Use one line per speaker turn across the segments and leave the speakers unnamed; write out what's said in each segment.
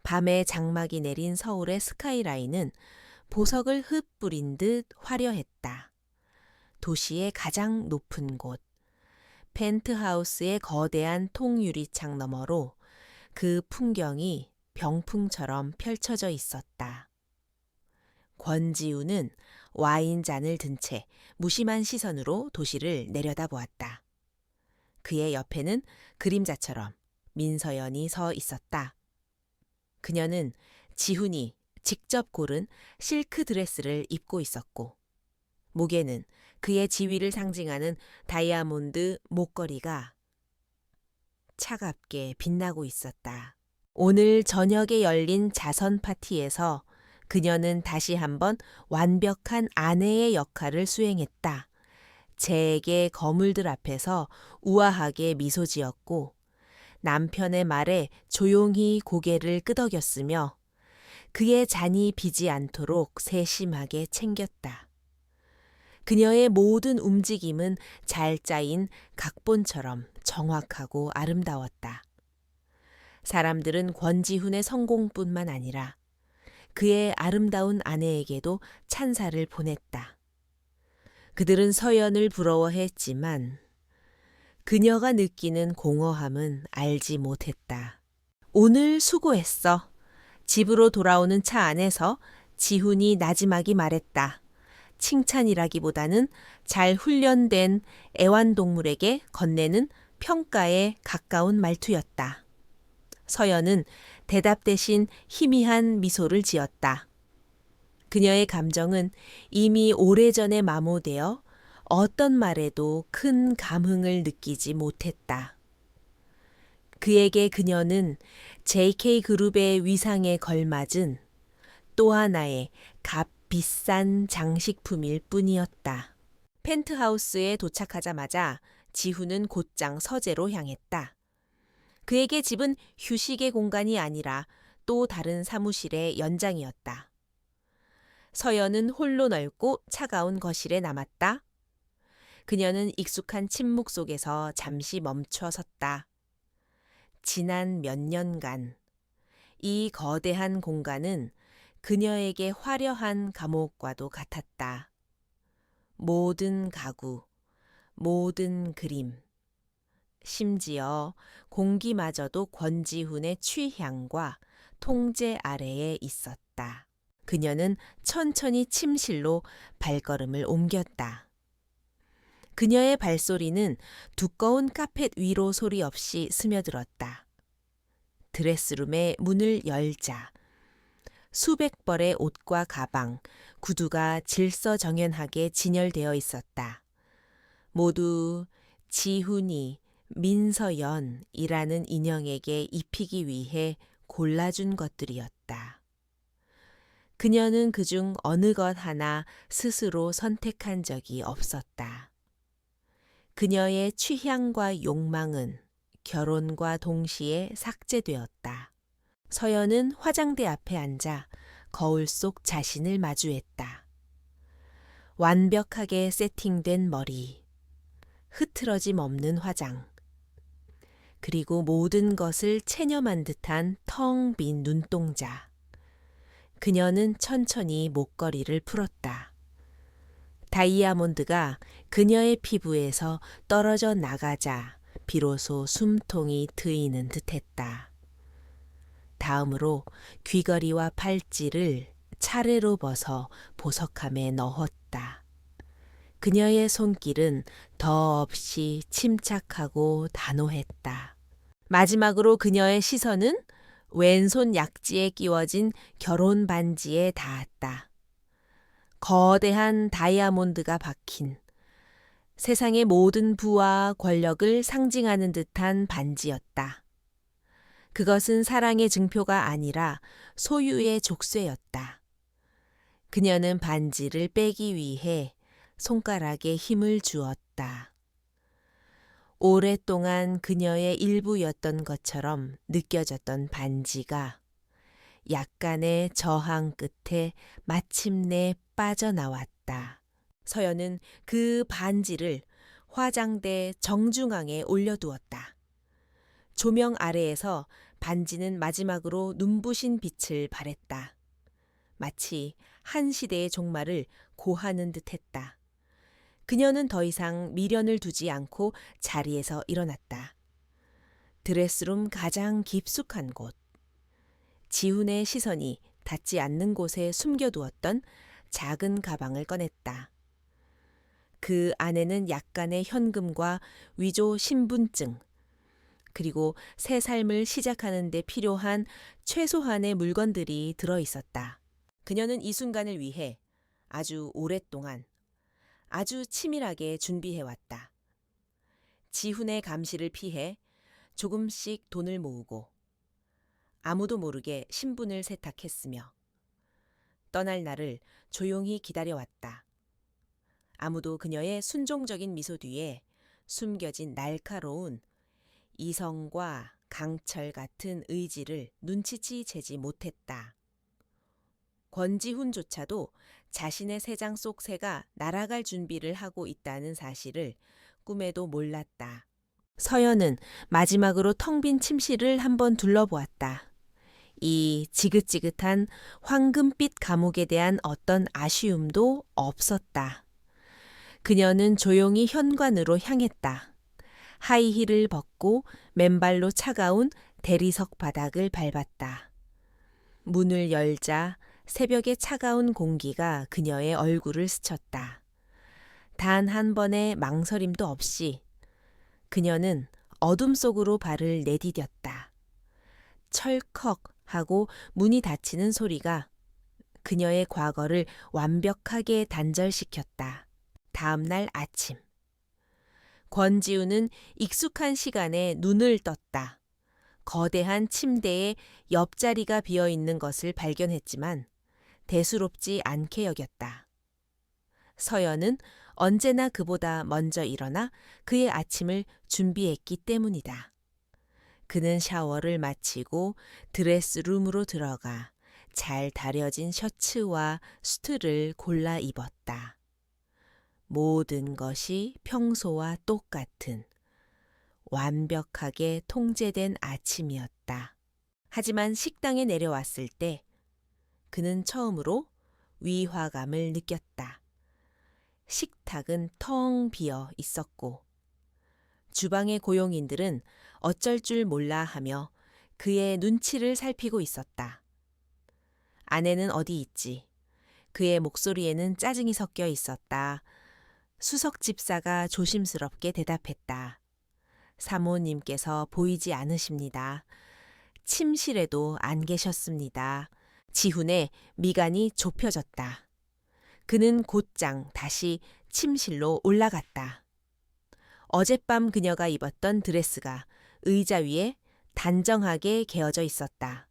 밤에 장막이 내린 서울의 스카이라인은 보석을 흩뿌린 듯 화려했다. 도시의 가장 높은 곳, 펜트하우스의 거대한 통유리창 너머로 그 풍경이 병풍처럼 펼쳐져 있었다. 권지우는 와인잔을 든 채 무심한 시선으로 도시를 내려다보았다. 그의 옆에는 그림자처럼 민서연이 서 있었다. 그녀는 지훈이 직접 고른 실크 드레스를 입고 있었고 목에는 그의 지위를 상징하는 다이아몬드 목걸이가 차갑게 빛나고 있었다. 오늘 저녁에 열린 자선 파티에서 그녀는 다시 한번 완벽한 아내의 역할을 수행했다. 재에게 거물들 앞에서 우아하게 미소 지었고 남편의 말에 조용히 고개를 끄덕였으며 그의 잔이 비지 않도록 세심하게 챙겼다. 그녀의 모든 움직임은 잘 짜인 각본처럼 정확하고 아름다웠다. 사람들은 권지훈의 성공뿐만 아니라 그의 아름다운 아내에게도 찬사를 보냈다. 그들은 서연을 부러워했지만 그녀가 느끼는 공허함은 알지 못했다. 오늘 수고했어. 집으로 돌아오는 차 안에서 지훈이 나지막이 말했다. 칭찬이라기보다는 잘 훈련된 애완동물에게 건네는 평가에 가까운 말투였다. 서연은 대답 대신 희미한 미소를 지었다. 그녀의 감정은 이미 오래전에 마모되어 어떤 말에도 큰 감흥을 느끼지 못했다. 그에게 그녀는 JK그룹의 위상에 걸맞은 또 하나의 값비싼 장식품일 뿐이었다. 펜트하우스에 도착하자마자 지훈은 곧장 서재로 향했다. 그에게 집은 휴식의 공간이 아니라 또 다른 사무실의 연장이었다. 서연은 홀로 넓고 차가운 거실에 남았다. 그녀는 익숙한 침묵 속에서 잠시 멈춰 섰다. 지난 몇 년간 이 거대한 공간은 그녀에게 화려한 감옥과도 같았다. 모든 가구, 모든 그림, 심지어 공기마저도 권지훈의 취향과 통제 아래에 있었다. 그녀는 천천히 침실로 발걸음을 옮겼다. 그녀의 발소리는 두꺼운 카펫 위로 소리 없이 스며들었다. 드레스룸의 문을 열자 수백 벌의 옷과 가방, 구두가 질서정연하게 진열되어 있었다. 모두 지훈이 민서연이라는 인형에게 입히기 위해 골라준 것들이었다. 그녀는 그중 어느 것 하나 스스로 선택한 적이 없었다. 그녀의 취향과 욕망은 결혼과 동시에 삭제되었다. 서연은 화장대 앞에 앉아 거울 속 자신을 마주했다. 완벽하게 세팅된 머리, 흐트러짐 없는 화장, 그리고 모든 것을 체념한 듯한 텅 빈 눈동자. 그녀는 천천히 목걸이를 풀었다. 다이아몬드가 그녀의 피부에서 떨어져 나가자 비로소 숨통이 트이는 듯했다. 다음으로 귀걸이와 팔찌를 차례로 벗어 보석함에 넣었다. 그녀의 손길은 더없이 침착하고 단호했다. 마지막으로 그녀의 시선은 왼손 약지에 끼워진 결혼 반지에 닿았다. 거대한 다이아몬드가 박힌 세상의 모든 부와 권력을 상징하는 듯한 반지였다. 그것은 사랑의 증표가 아니라 소유의 족쇄였다. 그녀는 반지를 빼기 위해 손가락에 힘을 주었다. 오랫동안 그녀의 일부였던 것처럼 느껴졌던 반지가 약간의 저항 끝에 마침내 빠져나왔다. 서연은 그 반지를 화장대 정중앙에 올려두었다. 조명 아래에서 반지는 마지막으로 눈부신 빛을 발했다. 마치 한 시대의 종말을 고하는 듯했다. 그녀는 더 이상 미련을 두지 않고 자리에서 일어났다. 드레스룸 가장 깊숙한 곳. 지훈의 시선이 닿지 않는 곳에 숨겨두었던 작은 가방을 꺼냈다. 그 안에는 약간의 현금과 위조 신분증, 그리고 새 삶을 시작하는 데 필요한 최소한의 물건들이 들어 있었다. 그녀는 이 순간을 위해 아주 오랫동안 아주 치밀하게 준비해왔다. 지훈의 감시를 피해 조금씩 돈을 모으고 아무도 모르게 신분을 세탁했으며 떠날 날을 조용히 기다려왔다. 아무도 그녀의 순종적인 미소 뒤에 숨겨진 날카로운 이성과 강철 같은 의지를 눈치채지 못했다. 권지훈조차도 자신의 새장 속 새가 날아갈 준비를 하고 있다는 사실을 꿈에도 몰랐다. 서연은 마지막으로 텅 빈 침실을 한번 둘러보았다. 이 지긋지긋한 황금빛 감옥에 대한 어떤 아쉬움도 없었다. 그녀는 조용히 현관으로 향했다. 하이힐을 벗고 맨발로 차가운 대리석 바닥을 밟았다. 문을 열자 새벽의 차가운 공기가 그녀의 얼굴을 스쳤다. 단 한 번의 망설임도 없이 그녀는 어둠 속으로 발을 내디뎠다. 철컥 하고 문이 닫히는 소리가 그녀의 과거를 완벽하게 단절시켰다. 다음 날 아침. 권지우는 익숙한 시간에 눈을 떴다. 거대한 침대에 옆자리가 비어 있는 것을 발견했지만 대수롭지 않게 여겼다. 서연은 언제나 그보다 먼저 일어나 그의 아침을 준비했기 때문이다. 그는 샤워를 마치고 드레스룸으로 들어가 잘 다려진 셔츠와 수트를 골라 입었다. 모든 것이 평소와 똑같은 완벽하게 통제된 아침이었다. 하지만 식당에 내려왔을 때 그는 처음으로 위화감을 느꼈다. 식탁은 텅 비어 있었고 주방의 고용인들은 어쩔 줄 몰라 하며 그의 눈치를 살피고 있었다. 아내는 어디 있지? 그의 목소리에는 짜증이 섞여 있었다. 수석 집사가 조심스럽게 대답했다. 사모님께서 보이지 않으십니다. 침실에도 안 계셨습니다. 지훈의 미간이 좁혀졌다. 그는 곧장 다시 침실로 올라갔다. 어젯밤 그녀가 입었던 드레스가 의자 위에 단정하게 개어져 있었다.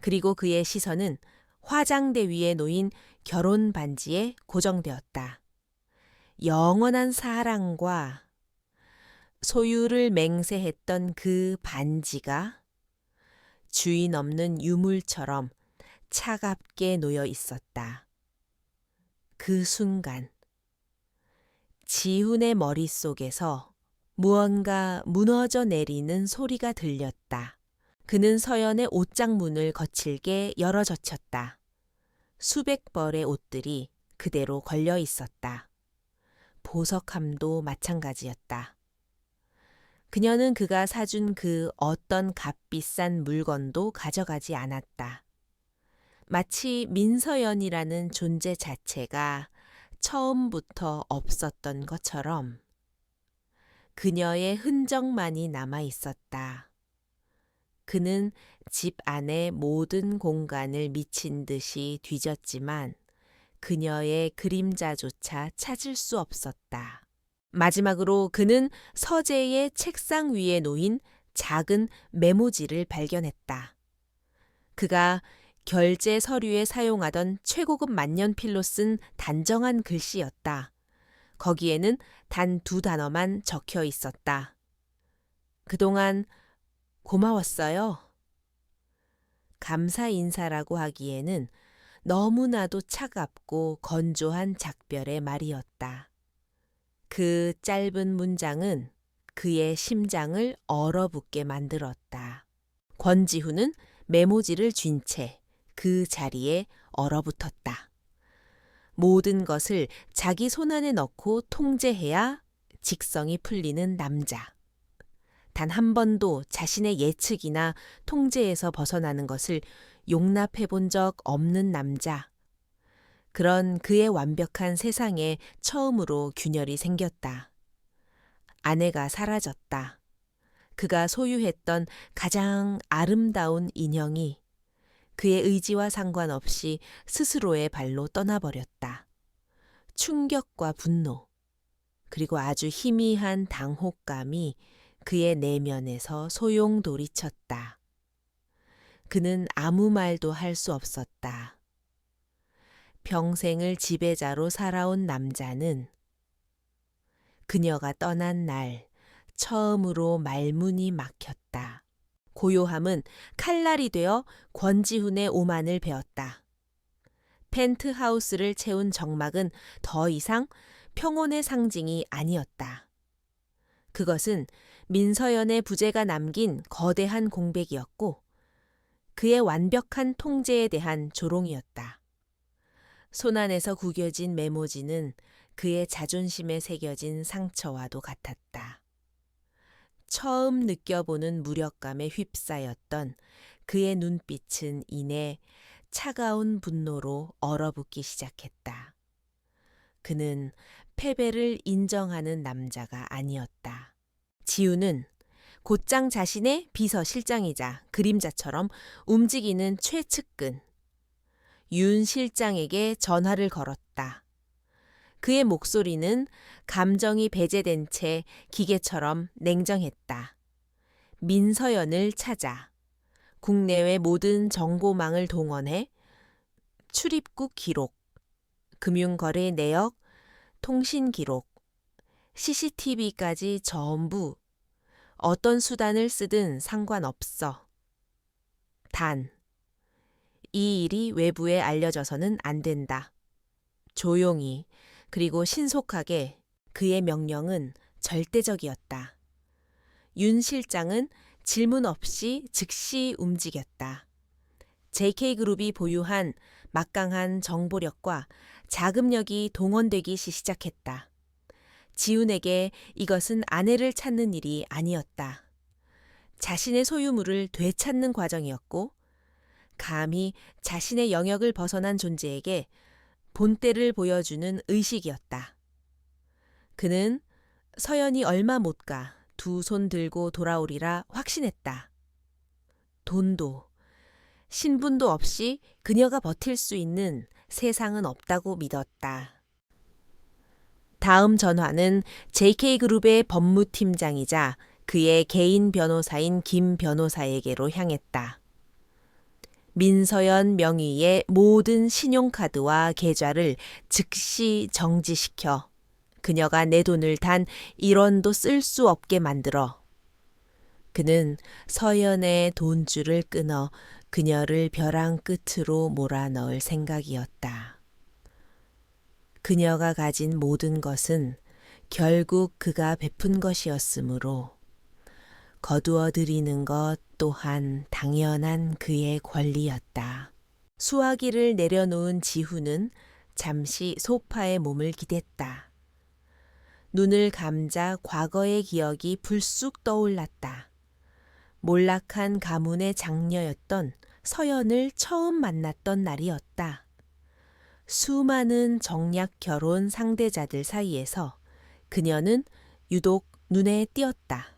그리고 그의 시선은 화장대 위에 놓인 결혼 반지에 고정되었다. 영원한 사랑과 소유를 맹세했던 그 반지가 주인 없는 유물처럼 차갑게 놓여 있었다. 그 순간 지훈의 머릿속에서 무언가 무너져 내리는 소리가 들렸다. 그는 서연의 옷장문을 거칠게 열어젖혔다. 수백 벌의 옷들이 그대로 걸려 있었다. 보석함도 마찬가지였다. 그녀는 그가 사준 그 어떤 값비싼 물건도 가져가지 않았다. 마치 민서연이라는 존재 자체가 처음부터 없었던 것처럼 그녀의 흔적만이 남아 있었다. 그는 집 안의 모든 공간을 미친 듯이 뒤졌지만 그녀의 그림자조차 찾을 수 없었다. 마지막으로 그는 서재의 책상 위에 놓인 작은 메모지를 발견했다. 그가 결제 서류에 사용하던 최고급 만년필로 쓴 단정한 글씨였다. 거기에는 단 2단어만 적혀 있었다. 그동안 고마웠어요. 감사 인사라고 하기에는 너무나도 차갑고 건조한 작별의 말이었다. 그 짧은 문장은 그의 심장을 얼어붙게 만들었다. 권지훈은 메모지를 쥔 채 그 자리에 얼어붙었다. 모든 것을 자기 손안에 넣고 통제해야 직성이 풀리는 남자. 단 한 번도 자신의 예측이나 통제에서 벗어나는 것을 용납해 본 적 없는 남자. 그런 그의 완벽한 세상에 처음으로 균열이 생겼다. 아내가 사라졌다. 그가 소유했던 가장 아름다운 인형이 그의 의지와 상관없이 스스로의 발로 떠나버렸다. 충격과 분노, 그리고 아주 희미한 당혹감이 그의 내면에서 소용돌이쳤다. 그는 아무 말도 할 수 없었다. 평생을 지배자로 살아온 남자는 그녀가 떠난 날 처음으로 말문이 막혔다. 고요함은 칼날이 되어 권지훈의 오만을 베었다. 펜트하우스를 채운 정막은 더 이상 평온의 상징이 아니었다. 그것은 민서연의 부재가 남긴 거대한 공백이었고 그의 완벽한 통제에 대한 조롱이었다. 손안에서 구겨진 메모지는 그의 자존심에 새겨진 상처와도 같았다. 처음 느껴보는 무력감에 휩싸였던 그의 눈빛은 이내 차가운 분노로 얼어붙기 시작했다. 그는 패배를 인정하는 남자가 아니었다. 지우는 곧장 자신의 비서실장이자 그림자처럼 움직이는 최측근 윤 실장에게 전화를 걸었다. 그의 목소리는 감정이 배제된 채 기계처럼 냉정했다. 민서연을 찾아 국내외 모든 정보망을 동원해 출입국 기록, 금융거래 내역, 통신 기록, CCTV까지 전부 어떤 수단을 쓰든 상관없어. 단, 이 일이 외부에 알려져서는 안 된다. 조용히 그리고 신속하게. 그의 명령은 절대적이었다. 윤 실장은 질문 없이 즉시 움직였다. JK그룹이 보유한 막강한 정보력과 자금력이 동원되기 시작했다. 지훈에게 이것은 아내를 찾는 일이 아니었다. 자신의 소유물을 되찾는 과정이었고 감히 자신의 영역을 벗어난 존재에게 본때를 보여주는 의식이었다. 그는 서연이 얼마 못 가 두 손 들고 돌아오리라 확신했다. 돈도, 신분도 없이 그녀가 버틸 수 있는 세상은 없다고 믿었다. 다음 전화는 JK그룹의 법무팀장이자 그의 개인 변호사인 김 변호사에게로 향했다. 민서연 명의의 모든 신용카드와 계좌를 즉시 정지시켜 그녀가 내 돈을 단 1원도 쓸 수 없게 만들어. 그는 서연의 돈줄을 끊어 그녀를 벼랑 끝으로 몰아넣을 생각이었다. 그녀가 가진 모든 것은 결국 그가 베푼 것이었으므로 거두어 들이는 것 또한 당연한 그의 권리였다. 수화기를 내려놓은 지훈은 잠시 소파에 몸을 기댔다. 눈을 감자 과거의 기억이 불쑥 떠올랐다. 몰락한 가문의 장녀였던 서연을 처음 만났던 날이었다. 수많은 정략 결혼 상대자들 사이에서 그녀는 유독 눈에 띄었다.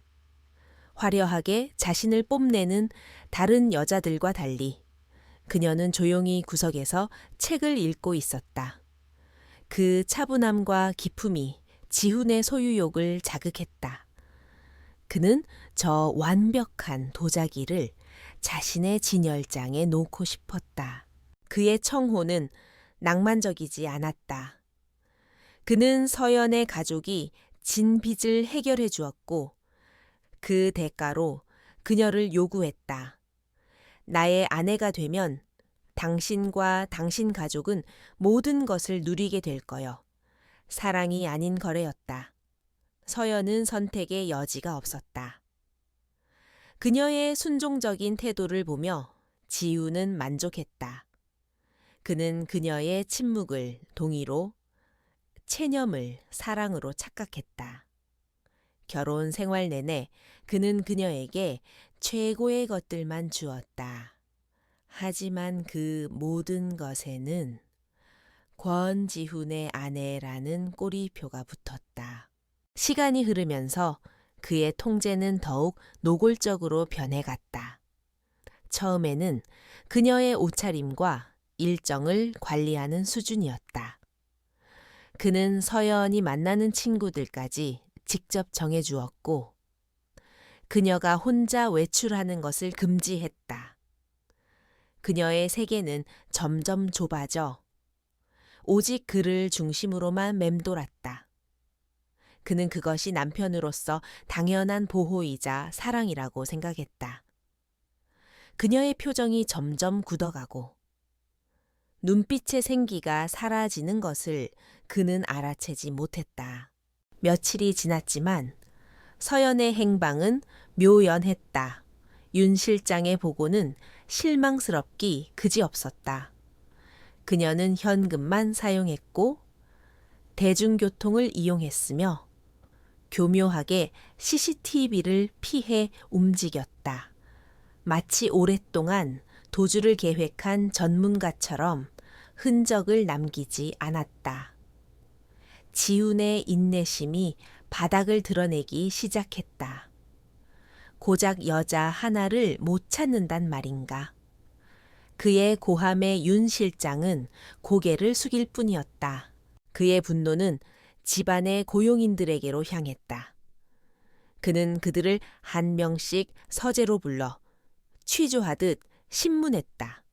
화려하게 자신을 뽐내는 다른 여자들과 달리 그녀는 조용히 구석에서 책을 읽고 있었다. 그 차분함과 기품이 지훈의 소유욕을 자극했다. 그는 저 완벽한 도자기를 자신의 진열장에 놓고 싶었다. 그의 청혼은 낭만적이지 않았다. 그는 서연의 가족이 진 빚을 해결해 주었고 그 대가로 그녀를 요구했다. 나의 아내가 되면 당신과 당신 가족은 모든 것을 누리게 될 거요. 사랑이 아닌 거래였다. 서연은 선택의 여지가 없었다. 그녀의 순종적인 태도를 보며 지우는 만족했다. 그는 그녀의 침묵을 동의로, 체념을 사랑으로 착각했다. 결혼 생활 내내 그는 그녀에게 최고의 것들만 주었다. 하지만 그 모든 것에는 권지훈의 아내라는 꼬리표가 붙었다. 시간이 흐르면서 그의 통제는 더욱 노골적으로 변해갔다. 처음에는 그녀의 옷차림과 일정을 관리하는 수준이었다. 그는 서연이 만나는 친구들까지 직접 정해주었고, 그녀가 혼자 외출하는 것을 금지했다. 그녀의 세계는 점점 좁아져 오직 그를 중심으로만 맴돌았다. 그는 그것이 남편으로서 당연한 보호이자 사랑이라고 생각했다. 그녀의 표정이 점점 굳어가고 눈빛의 생기가 사라지는 것을 그는 알아채지 못했다. 며칠이 지났지만 서연의 행방은 묘연했다. 윤 실장의 보고는 실망스럽기 그지없었다. 그녀는 현금만 사용했고 대중교통을 이용했으며 교묘하게 CCTV를 피해 움직였다. 마치 오랫동안 도주를 계획한 전문가처럼 흔적을 남기지 않았다. 지훈의 인내심이 바닥을 드러내기 시작했다. 고작 여자 하나를 못 찾는단 말인가. 그의 고함에 윤 실장은 고개를 숙일 뿐이었다. 그의 분노는 집안의 고용인들에게로 향했다. 그는 그들을 한 명씩 서재로 불러 취조하듯 신문했다.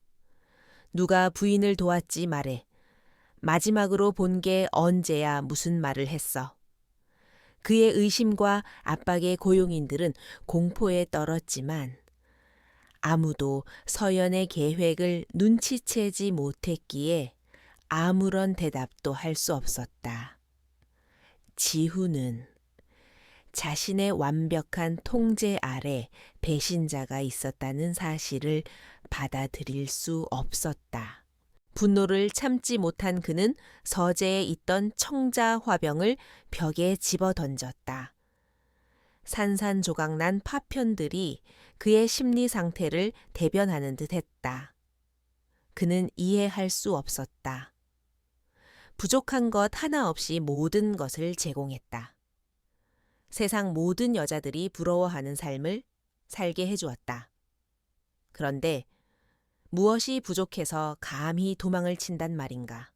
누가 부인을 도왔지 말해. 마지막으로 본 게 언제야 무슨 말을 했어. 그의 의심과 압박의 고용인들은 공포에 떨었지만 아무도 서연의 계획을 눈치채지 못했기에 아무런 대답도 할 수 없었다. 지훈은 자신의 완벽한 통제 아래 배신자가 있었다는 사실을 받아들일 수 없었다. 분노를 참지 못한 그는 서재에 있던 청자 화병을 벽에 집어 던졌다. 산산조각난 파편들이 그의 심리 상태를 대변하는 듯 했다. 그는 이해할 수 없었다. 부족한 것 하나 없이 모든 것을 제공했다. 세상 모든 여자들이 부러워하는 삶을 살게 해주었다. 그런데 무엇이 부족해서 감히 도망을 친단 말인가.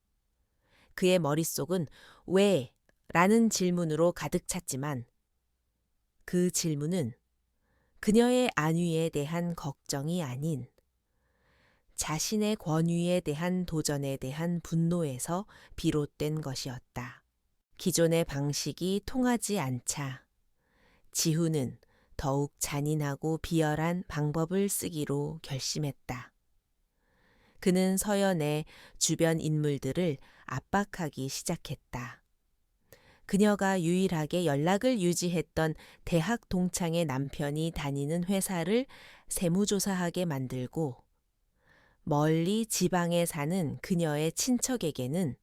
그의 머릿속은 왜? 라는 질문으로 가득 찼지만 그 질문은 그녀의 안위에 대한 걱정이 아닌 자신의 권위에 대한 도전에 대한 분노에서 비롯된 것이었다. 기존의 방식이 통하지 않자 지훈은 더욱 잔인하고 비열한 방법을 쓰기로 결심했다. 그는 서연의 주변 인물들을 압박하기 시작했다. 그녀가 유일하게 연락을 유지했던 대학 동창의 남편이 다니는 회사를 세무조사하게 만들고 멀리 지방에 사는 그녀의 친척에게는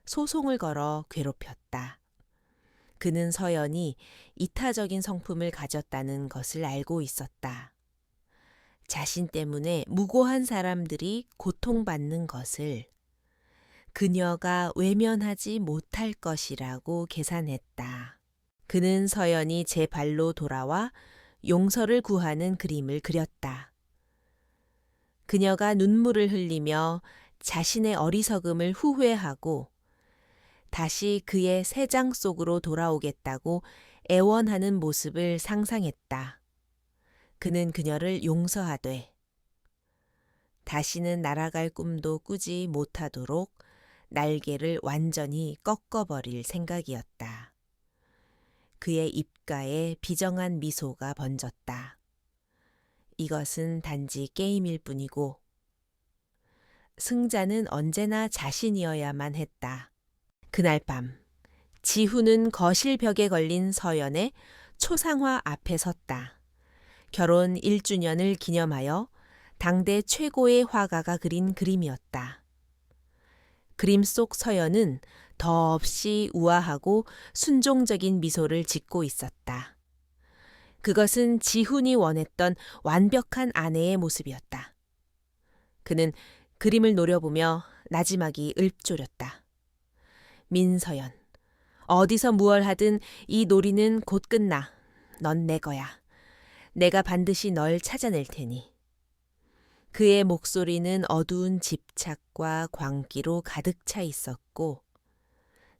소송을 걸어 괴롭혔다. 그는 서연이 이타적인 성품을 가졌다는 것을 알고 있었다. 자신 때문에 무고한 사람들이 고통받는 것을 그녀가 외면하지 못할 것이라고 계산했다. 그는 서연이 제 발로 돌아와 용서를 구하는 그림을 그렸다. 그녀가 눈물을 흘리며 자신의 어리석음을 후회하고 다시 그의 새장 속으로 돌아오겠다고 애원하는 모습을 상상했다. 그는 그녀를 용서하되 다시는 날아갈 꿈도 꾸지 못하도록 날개를 완전히 꺾어버릴 생각이었다. 그의 입가에 비정한 미소가 번졌다. 이것은 단지 게임일 뿐이고 승자는 언제나 자신이어야만 했다. 그날 밤 지훈은 거실 벽에 걸린 서연의 초상화 앞에 섰다. 결혼 1주년을 기념하여 당대 최고의 화가가 그린 그림이었다. 그림 속 서연은 더없이 우아하고 순종적인 미소를 짓고 있었다. 그것은 지훈이 원했던 완벽한 아내의 모습이었다. 그는 그림을 노려보며 나지막이 읊조렸다. 민서연, 어디서 무얼 하든 이 놀이는 곧 끝나. 넌 내 거야. 내가 반드시 널 찾아낼 테니. 그의 목소리는 어두운 집착과 광기로 가득 차 있었고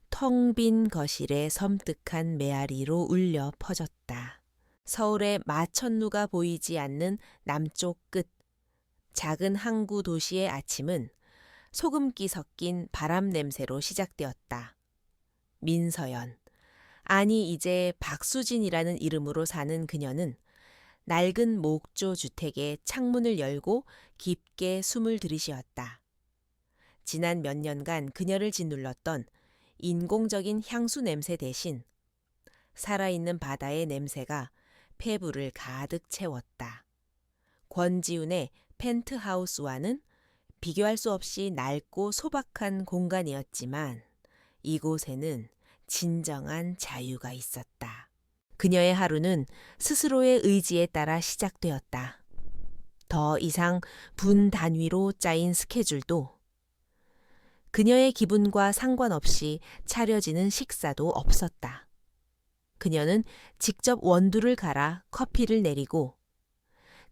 텅 빈 거실에 섬뜩한 메아리로 울려 퍼졌다. 서울의 마천루가 보이지 않는 남쪽 끝, 작은 항구 도시의 아침은 소금기 섞인 바람 냄새로 시작되었다. 민서연, 아니 이제 박수진이라는 이름으로 사는 그녀는 낡은 목조 주택의 창문을 열고 깊게 숨을 들이쉬었다. 지난 몇 년간 그녀를 짓눌렀던 인공적인 향수 냄새 대신 살아있는 바다의 냄새가 폐부를 가득 채웠다. 권지훈의 펜트하우스와는 비교할 수 없이 낡고 소박한 공간이었지만 이곳에는 진정한 자유가 있었다. 그녀의 하루는 스스로의 의지에 따라 시작되었다. 더 이상 분 단위로 짜인 스케줄도 그녀의 기분과 상관없이 차려지는 식사도 없었다. 그녀는 직접 원두를 갈아 커피를 내리고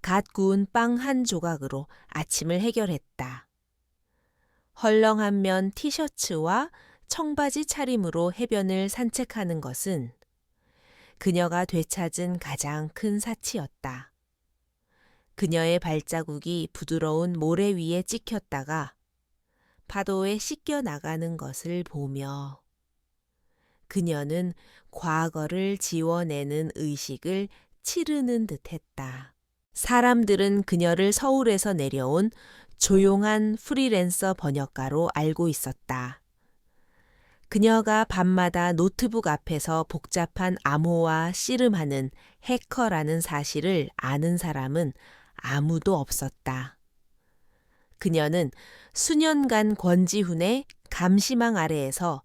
갓 구운 빵 한 조각으로 아침을 해결했다. 헐렁한 면 티셔츠와 청바지 차림으로 해변을 산책하는 것은 그녀가 되찾은 가장 큰 사치였다. 그녀의 발자국이 부드러운 모래 위에 찍혔다가 파도에 씻겨 나가는 것을 보며 그녀는 과거를 지워내는 의식을 치르는 듯했다. 사람들은 그녀를 서울에서 내려온 조용한 프리랜서 번역가로 알고 있었다. 그녀가 밤마다 노트북 앞에서 복잡한 암호와 씨름하는 해커라는 사실을 아는 사람은 아무도 없었다. 그녀는 수년간 권지훈의 감시망 아래에서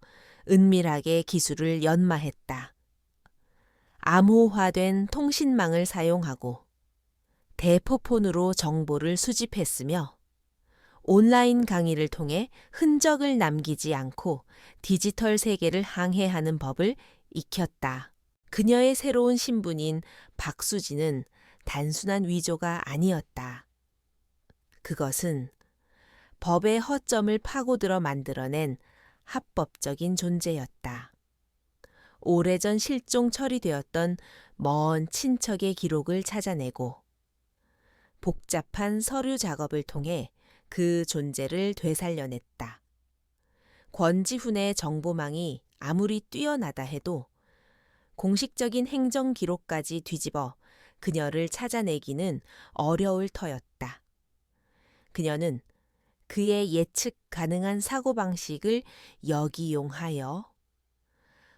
은밀하게 기술을 연마했다. 암호화된 통신망을 사용하고 대포폰으로 정보를 수집했으며 온라인 강의를 통해 흔적을 남기지 않고 디지털 세계를 항해하는 법을 익혔다. 그녀의 새로운 신분인 박수진은 단순한 위조가 아니었다. 그것은 법의 허점을 파고들어 만들어낸 합법적인 존재였다. 오래전 실종 처리되었던 먼 친척의 기록을 찾아내고 복잡한 서류 작업을 통해 그 존재를 되살려냈다. 권지훈의 정보망이 아무리 뛰어나다 해도 공식적인 행정 기록까지 뒤집어 그녀를 찾아내기는 어려울 터였다. 그녀는 그의 예측 가능한 사고방식을 역이용하여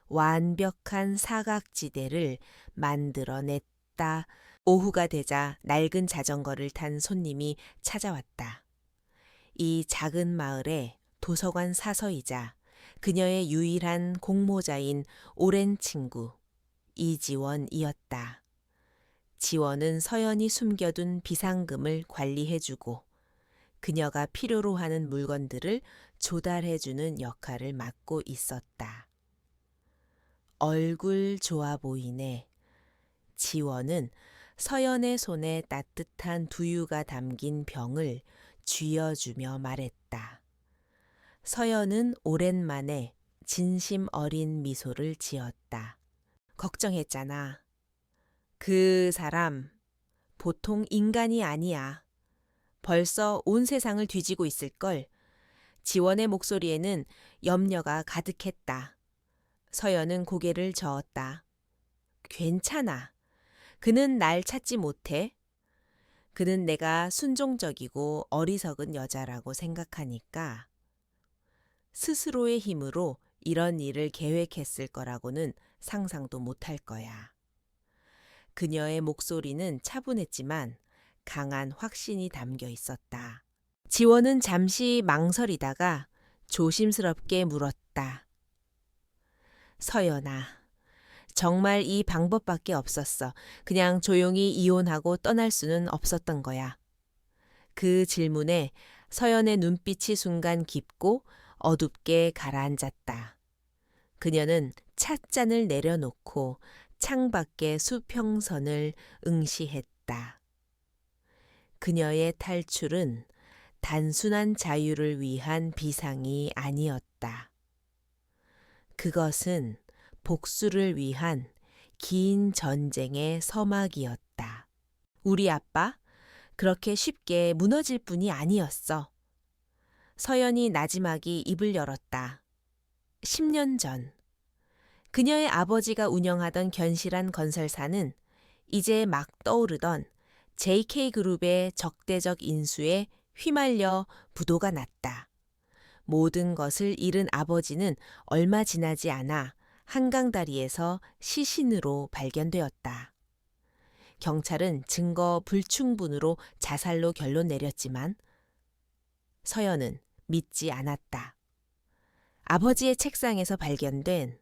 완벽한 사각지대를 만들어냈다. 오후가 되자 낡은 자전거를 탄 손님이 찾아왔다. 이 작은 마을의 도서관 사서이자 그녀의 유일한 공모자인 오랜 친구 이지원이었다. 지원은 서연이 숨겨둔 비상금을 관리해주고 그녀가 필요로 하는 물건들을 조달해주는 역할을 맡고 있었다. 얼굴 좋아 보이네. 지원은 서연의 손에 따뜻한 두유가 담긴 병을 쥐어주며 말했다. 서연은 오랜만에 진심 어린 미소를 지었다. 걱정했잖아. 그 사람 보통 인간이 아니야. 벌써 온 세상을 뒤지고 있을걸. 지원의 목소리에는 염려가 가득했다. 서연은 고개를 저었다. 괜찮아. 그는 날 찾지 못해. 그는 내가 순종적이고 어리석은 여자라고 생각하니까 스스로의 힘으로 이런 일을 계획했을 거라고는 상상도 못할 거야. 그녀의 목소리는 차분했지만 강한 확신이 담겨 있었다. 지원은 잠시 망설이다가 조심스럽게 물었다. 서연아, 정말 이 방법밖에 없었어. 그냥 조용히 이혼하고 떠날 수는 없었던 거야. 그 질문에 서연의 눈빛이 순간 깊고 어둡게 가라앉았다. 그녀는 찻잔을 내려놓고 창밖의 수평선을 응시했다. 그녀의 탈출은 단순한 자유를 위한 비상이 아니었다. 그것은 복수를 위한 긴 전쟁의 서막이었다. 우리 아빠 그렇게 쉽게 무너질 뿐이 아니었어. 서연이 나지막이 입을 열었다. 10년 전 그녀의 아버지가 운영하던 견실한 건설사는 이제 막 떠오르던 JK그룹의 적대적 인수에 휘말려 부도가 났다. 모든 것을 잃은 아버지는 얼마 지나지 않아 한강다리에서 시신으로 발견되었다. 경찰은 증거 불충분으로 자살로 결론 내렸지만 서연은 믿지 않았다. 아버지의 책상에서 발견된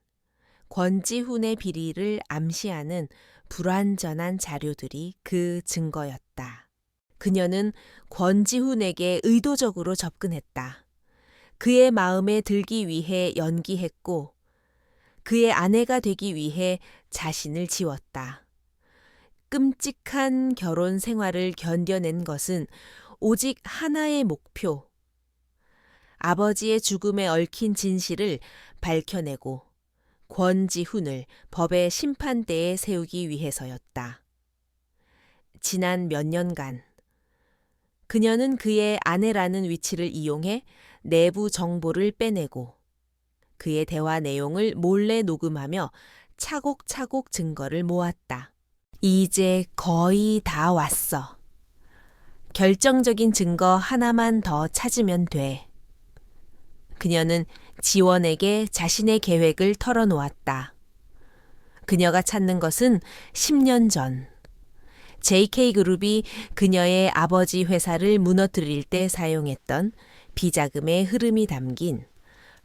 권지훈의 비리를 암시하는 불완전한 자료들이 그 증거였다. 그녀는 권지훈에게 의도적으로 접근했다. 그의 마음에 들기 위해 연기했고 그의 아내가 되기 위해 자신을 지웠다. 끔찍한 결혼 생활을 견뎌낸 것은 오직 하나의 목표. 아버지의 죽음에 얽힌 진실을 밝혀내고 권지훈을 법의 심판대에 세우기 위해서였다. 지난 몇 년간 그녀는 그의 아내라는 위치를 이용해 내부 정보를 빼내고 그의 대화 내용을 몰래 녹음하며 차곡차곡 증거를 모았다. 이제 거의 다 왔어. 결정적인 증거 하나만 더 찾으면 돼. 그녀는 지원에게 자신의 계획을 털어놓았다. 그녀가 찾는 것은 10년 전 JK그룹이 그녀의 아버지 회사를 무너뜨릴 때 사용했던 비자금의 흐름이 담긴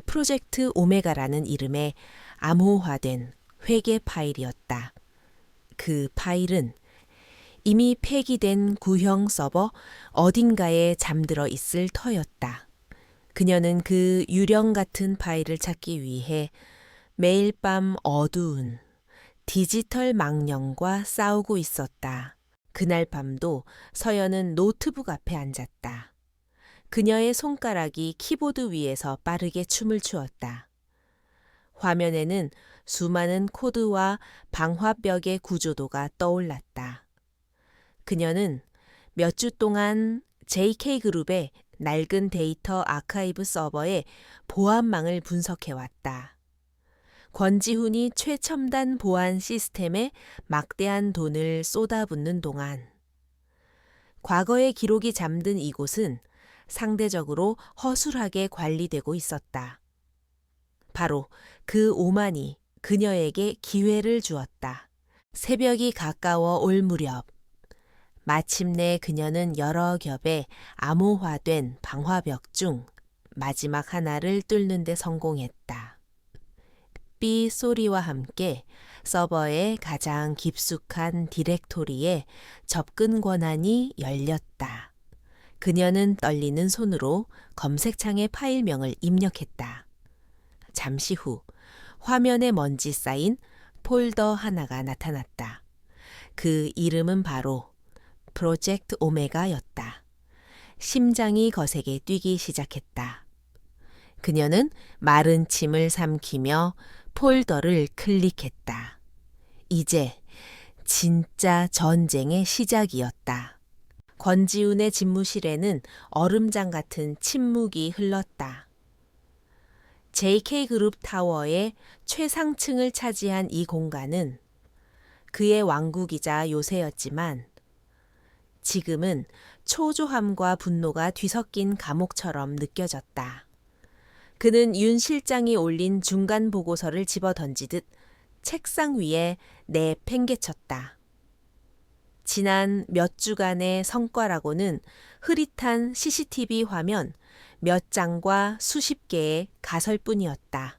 프로젝트 오메가라는 이름의 암호화된 회계 파일이었다. 그 파일은 이미 폐기된 구형 서버 어딘가에 잠들어 있을 터였다. 그녀는 그 유령 같은 파일을 찾기 위해 매일 밤 어두운 디지털 망령과 싸우고 있었다. 그날 밤도 서연은 노트북 앞에 앉았다. 그녀의 손가락이 키보드 위에서 빠르게 춤을 추었다. 화면에는 수많은 코드와 방화벽의 구조도가 떠올랐다. 그녀는 몇 주 동안 JK그룹의 낡은 데이터 아카이브 서버에 보안망을 분석해왔다. 권지훈이 최첨단 보안 시스템에 막대한 돈을 쏟아붓는 동안 과거의 기록이 잠든 이곳은 상대적으로 허술하게 관리되고 있었다. 바로 그 오만이 그녀에게 기회를 주었다. 새벽이 가까워 올 무렵 마침내 그녀는 여러 겹의 암호화된 방화벽 중 마지막 하나를 뚫는 데 성공했다. 삐 소리와 함께 서버의 가장 깊숙한 디렉토리에 접근 권한이 열렸다. 그녀는 떨리는 손으로 검색창에 파일명을 입력했다. 잠시 후 화면에 먼지 쌓인 폴더 하나가 나타났다. 그 이름은 바로 프로젝트 오메가였다. 심장이 거세게 뛰기 시작했다. 그녀는 마른 침을 삼키며 폴더를 클릭했다. 이제 진짜 전쟁의 시작이었다. 권지훈의 집무실에는 얼음장 같은 침묵이 흘렀다. JK그룹 타워의 최상층을 차지한 이 공간은 그의 왕국이자 요새였지만 지금은 초조함과 분노가 뒤섞인 감옥처럼 느껴졌다. 그는 윤 실장이 올린 중간 보고서를 집어던지듯 책상 위에 내팽개쳤다. 지난 몇 주간의 성과라고는 흐릿한 CCTV 화면 몇 장과 수십 개의 가설뿐이었다.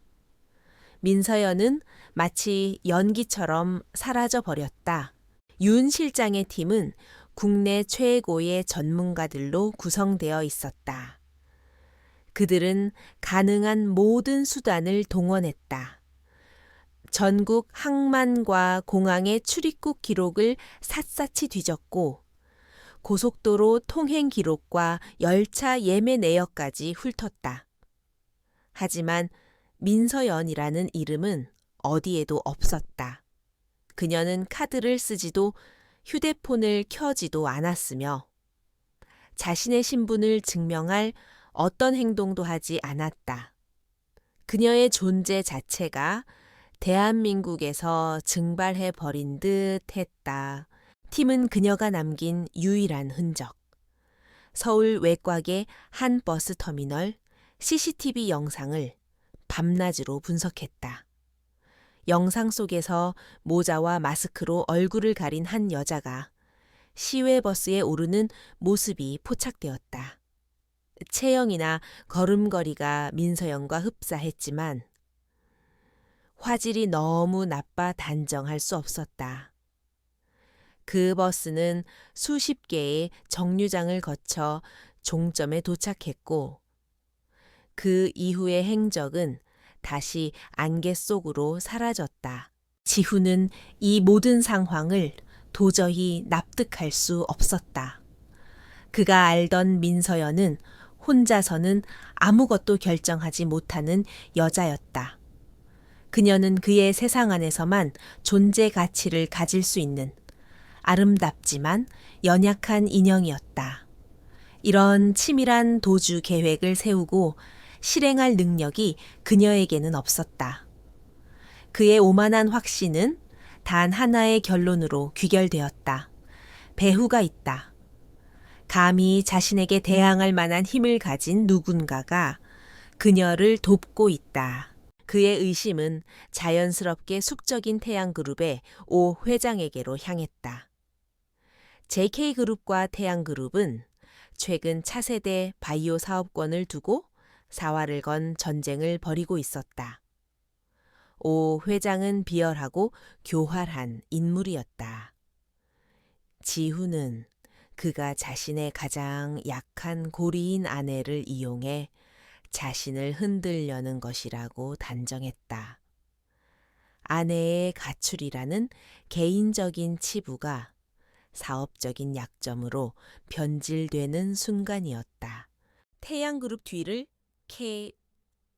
민서연은 마치 연기처럼 사라져 버렸다. 윤 실장의 팀은 국내 최고의 전문가들로 구성되어 있었다. 그들은 가능한 모든 수단을 동원했다. 전국 항만과 공항의 출입국 기록을 샅샅이 뒤졌고 고속도로 통행 기록과 열차 예매 내역까지 훑었다. 하지만 민서연이라는 이름은 어디에도 없었다. 그녀는 카드를 쓰지도 휴대폰을 켜지도 않았으며 자신의 신분을 증명할 어떤 행동도 하지 않았다. 그녀의 존재 자체가 대한민국에서 증발해 버린 듯 했다. 팀은 그녀가 남긴 유일한 흔적. 서울 외곽의 한 버스터미널 CCTV 영상을 밤낮으로 분석했다. 영상 속에서 모자와 마스크로 얼굴을 가린 한 여자가 시외버스에 오르는 모습이 포착되었다. 체형이나 걸음걸이가 민서연과 흡사했지만 화질이 너무 나빠 단정할 수 없었다. 그 버스는 수십 개의 정류장을 거쳐 종점에 도착했고 그 이후의 행적은 다시 안개 속으로 사라졌다. 지훈은 이 모든 상황을 도저히 납득할 수 없었다. 그가 알던 민서연은 혼자서는 아무것도 결정하지 못하는 여자였다. 그녀는 그의 세상 안에서만 존재 가치를 가질 수 있는 아름답지만 연약한 인형이었다. 이런 치밀한 도주 계획을 세우고 실행할 능력이 그녀에게는 없었다. 그의 오만한 확신은 단 하나의 결론으로 귀결되었다. 배후가 있다. 감히 자신에게 대항할 만한 힘을 가진 누군가가 그녀를 돕고 있다. 그의 의심은 자연스럽게 숙적인 태양그룹의 오 회장에게로 향했다. JK그룹과 태양그룹은 최근 차세대 바이오 사업권을 두고 사활을 건 전쟁을 벌이고 있었다. 오 회장은 비열하고 교활한 인물이었다. 지훈은 그가 자신의 가장 약한 고리인 아내를 이용해 자신을 흔들려는 것이라고 단정했다. 아내의 가출이라는 개인적인 치부가 사업적인 약점으로 변질되는 순간이었다. 태양그룹 뒤를 K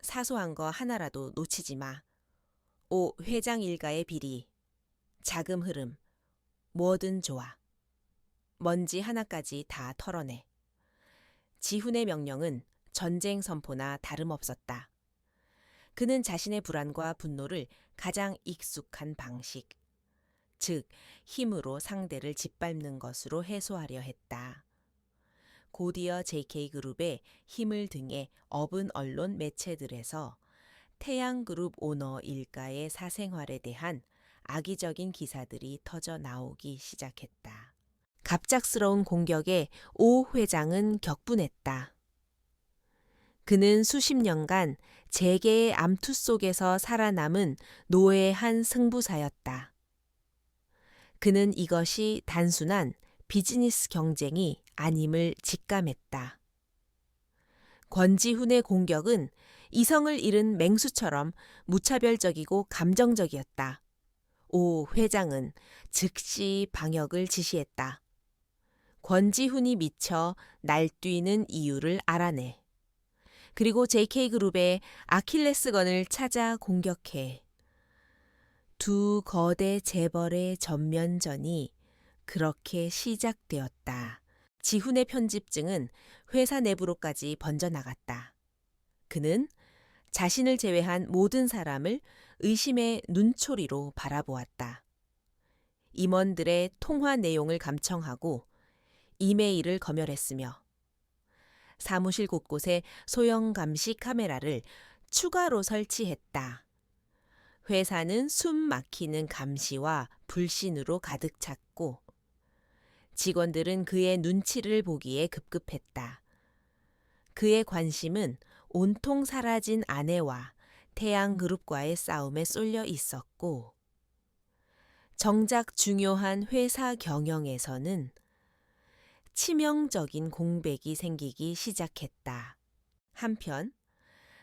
사소한 거 하나라도 놓치지 마. 오 회장 일가의 비리, 자금 흐름, 뭐든 좋아. 먼지 하나까지 다 털어내. 지훈의 명령은 전쟁 선포나 다름없었다. 그는 자신의 불안과 분노를 가장 익숙한 방식, 즉 힘으로 상대를 짓밟는 것으로 해소하려 했다. 곧이어 JK그룹의 힘을 등에 업은 언론 매체들에서 태양그룹 오너 일가의 사생활에 대한 악의적인 기사들이 터져 나오기 시작했다. 갑작스러운 공격에 오 회장은 격분했다. 그는 수십 년간 재계의 암투 속에서 살아남은 노예의 한 승부사였다. 그는 이것이 단순한 비즈니스 경쟁이 아님을 직감했다. 권지훈의 공격은 이성을 잃은 맹수처럼 무차별적이고 감정적이었다. 오 회장은 즉시 방역을 지시했다. 권지훈이 미쳐 날뛰는 이유를 알아내. 그리고 JK그룹의 아킬레스건을 찾아 공격해. 두 거대 재벌의 전면전이 그렇게 시작되었다. 지훈의 편집증은 회사 내부로까지 번져나갔다. 그는 자신을 제외한 모든 사람을 의심의 눈초리로 바라보았다. 임원들의 통화 내용을 감청하고 이메일을 검열했으며 사무실 곳곳에 소형 감시 카메라를 추가로 설치했다. 회사는 숨 막히는 감시와 불신으로 가득 찼고 직원들은 그의 눈치를 보기에 급급했다. 그의 관심은 온통 사라진 아내와 태양그룹과의 싸움에 쏠려 있었고, 정작 중요한 회사 경영에서는 치명적인 공백이 생기기 시작했다. 한편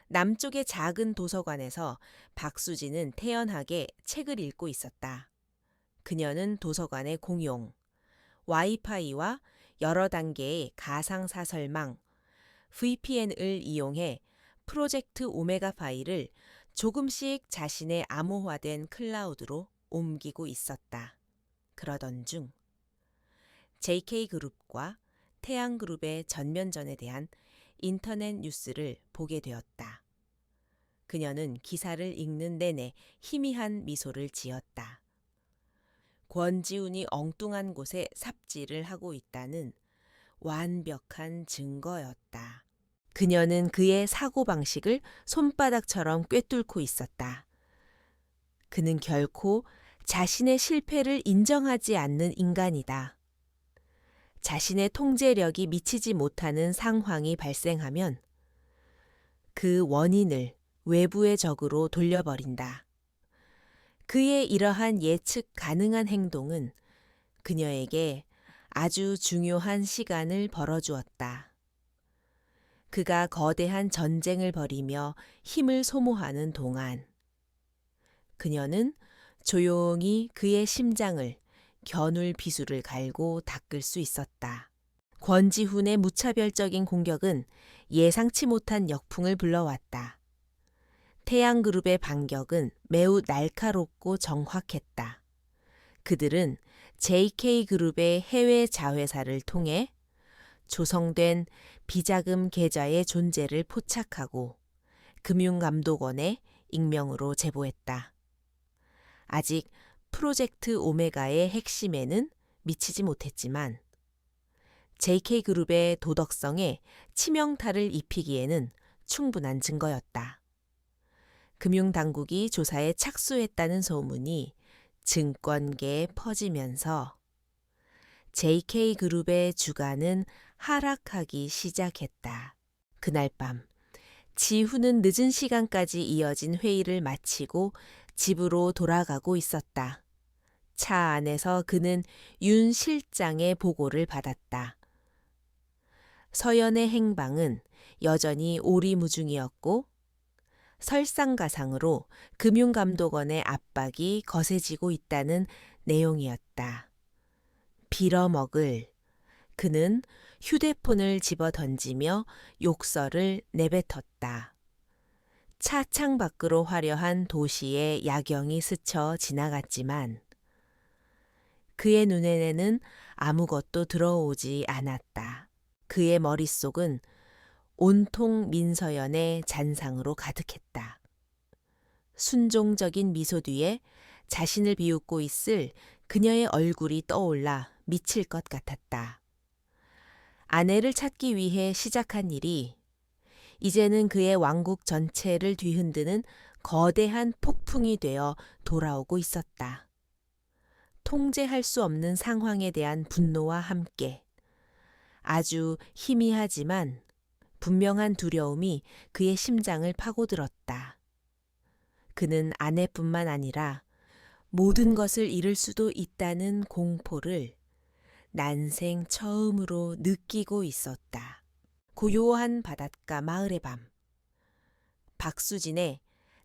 남쪽의 작은 도서관에서 박수진은 태연하게 책을 읽고 있었다. 그녀는 도서관의 공용, 와이파이와 여러 단계의 가상사설망, VPN을 이용해 프로젝트 오메가 파일을 조금씩 자신의 암호화된 클라우드로 옮기고 있었다. 그러던 중 JK그룹과 태양그룹의 전면전에 대한 인터넷 뉴스를 보게 되었다. 그녀는 기사를 읽는 내내 희미한 미소를 지었다. 권지훈이 엉뚱한 곳에 삽질을 하고 있다는 완벽한 증거였다. 그녀는 그의 사고방식을 손바닥처럼 꿰뚫고 있었다. 그는 결코 자신의 실패를 인정하지 않는 인간이다. 자신의 통제력이 미치지 못하는 상황이 발생하면 그 원인을 외부의 적으로 돌려버린다. 그의 이러한 예측 가능한 행동은 그녀에게 아주 중요한 시간을 벌어주었다. 그가 거대한 전쟁을 벌이며 힘을 소모하는 동안 그녀는 조용히 그의 심장을 겨눌 비수를 갈고 닦을 수 있었다. 권지훈의 무차별적인 공격은 예상치 못한 역풍을 불러왔다. 태양그룹의 반격은 매우 날카롭고 정확했다. 그들은 JK그룹의 해외 자회사를 통해 조성된 비자금 계좌의 존재를 포착하고 금융감독원에 익명으로 제보했다. 아직 프로젝트 오메가의 핵심에는 미치지 못했지만 JK그룹의 도덕성에 치명타를 입히기에는 충분한 증거였다. 금융당국이 조사에 착수했다는 소문이 증권계에 퍼지면서 JK그룹의 주가는 하락하기 시작했다. 그날 밤 지훈은 늦은 시간까지 이어진 회의를 마치고 집으로 돌아가고 있었다. 차 안에서 그는 윤 실장의 보고를 받았다. 서연의 행방은 여전히 오리무중이었고 설상가상으로 금융감독원의 압박이 거세지고 있다는 내용이었다. 빌어먹을 그는 휴대폰을 집어던지며 욕설을 내뱉었다. 차창 밖으로 화려한 도시의 야경이 스쳐 지나갔지만 그의 눈에는 아무것도 들어오지 않았다. 그의 머릿속은 온통 민서연의 잔상으로 가득했다. 순종적인 미소 뒤에 자신을 비웃고 있을 그녀의 얼굴이 떠올라 미칠 것 같았다. 아내를 찾기 위해 시작한 일이 이제는 그의 왕국 전체를 뒤흔드는 거대한 폭풍이 되어 돌아오고 있었다. 통제할 수 없는 상황에 대한 분노와 함께 아주 희미하지만 분명한 두려움이 그의 심장을 파고들었다. 그는 아내뿐만 아니라 모든 것을 잃을 수도 있다는 공포를 난생 처음으로 느끼고 있었다. 고요한 바닷가 마을의 밤. 박수진의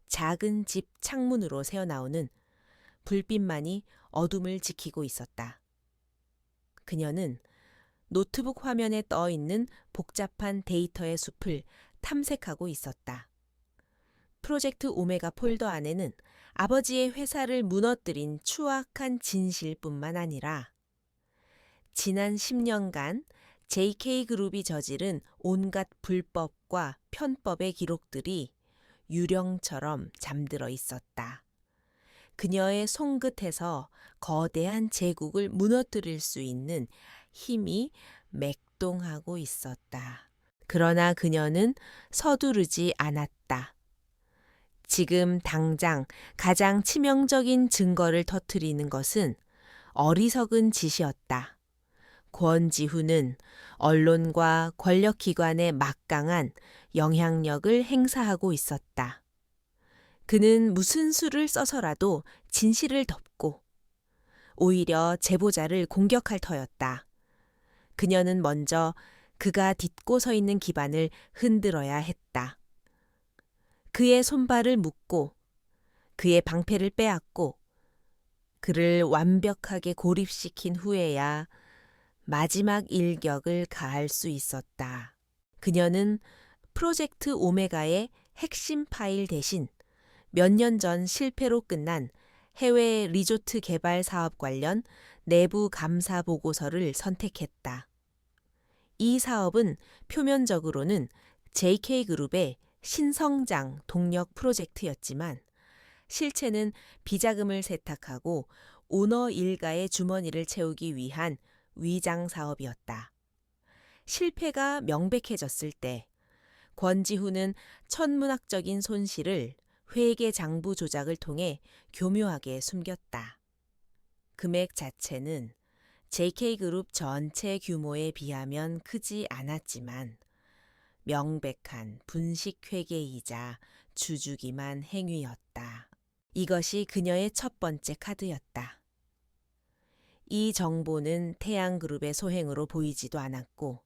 작은 집 창문으로 새어나오는 불빛만이 어둠을 지키고 있었다. 그녀는 노트북 화면에 떠 있는 복잡한 데이터의 숲을 탐색하고 있었다. 프로젝트 오메가 폴더 안에는 아버지의 회사를 무너뜨린 추악한 진실뿐만 아니라 지난 10년간 JK그룹이 저지른 온갖 불법과 편법의 기록들이 유령처럼 잠들어 있었다. 그녀의 손끝에서 거대한 제국을 무너뜨릴 수 있는 힘이 맥동하고 있었다. 그러나 그녀는 서두르지 않았다. 지금 당장 가장 치명적인 증거를 터뜨리는 것은 어리석은 짓이었다. 권지훈은 언론과 권력기관에 막강한 영향력을 행사하고 있었다. 그는 무슨 수를 써서라도 진실을 덮고 오히려 제보자를 공격할 터였다. 그녀는 먼저 그가 딛고 서 있는 기반을 흔들어야 했다. 그의 손발을 묶고 그의 방패를 빼앗고 그를 완벽하게 고립시킨 후에야 마지막 일격을 가할 수 있었다. 그녀는 프로젝트 오메가의 핵심 파일 대신 몇 년 전 실패로 끝난 해외 리조트 개발 사업 관련 내부 감사 보고서를 선택했다. 이 사업은 표면적으로는 JK그룹의 신성장 동력 프로젝트였지만 실체는 비자금을 세탁하고 오너 일가의 주머니를 채우기 위한 위장 사업이었다. 실패가 명백해졌을 때 권지훈은 천문학적인 손실을 회계 장부 조작을 통해 교묘하게 숨겼다. 금액 자체는 JK그룹 전체 규모에 비하면 크지 않았지만 명백한 분식회계이자 주주기만 행위였다. 이것이 그녀의 첫 번째 카드였다. 이 정보는 태양그룹의 소행으로 보이지도 않았고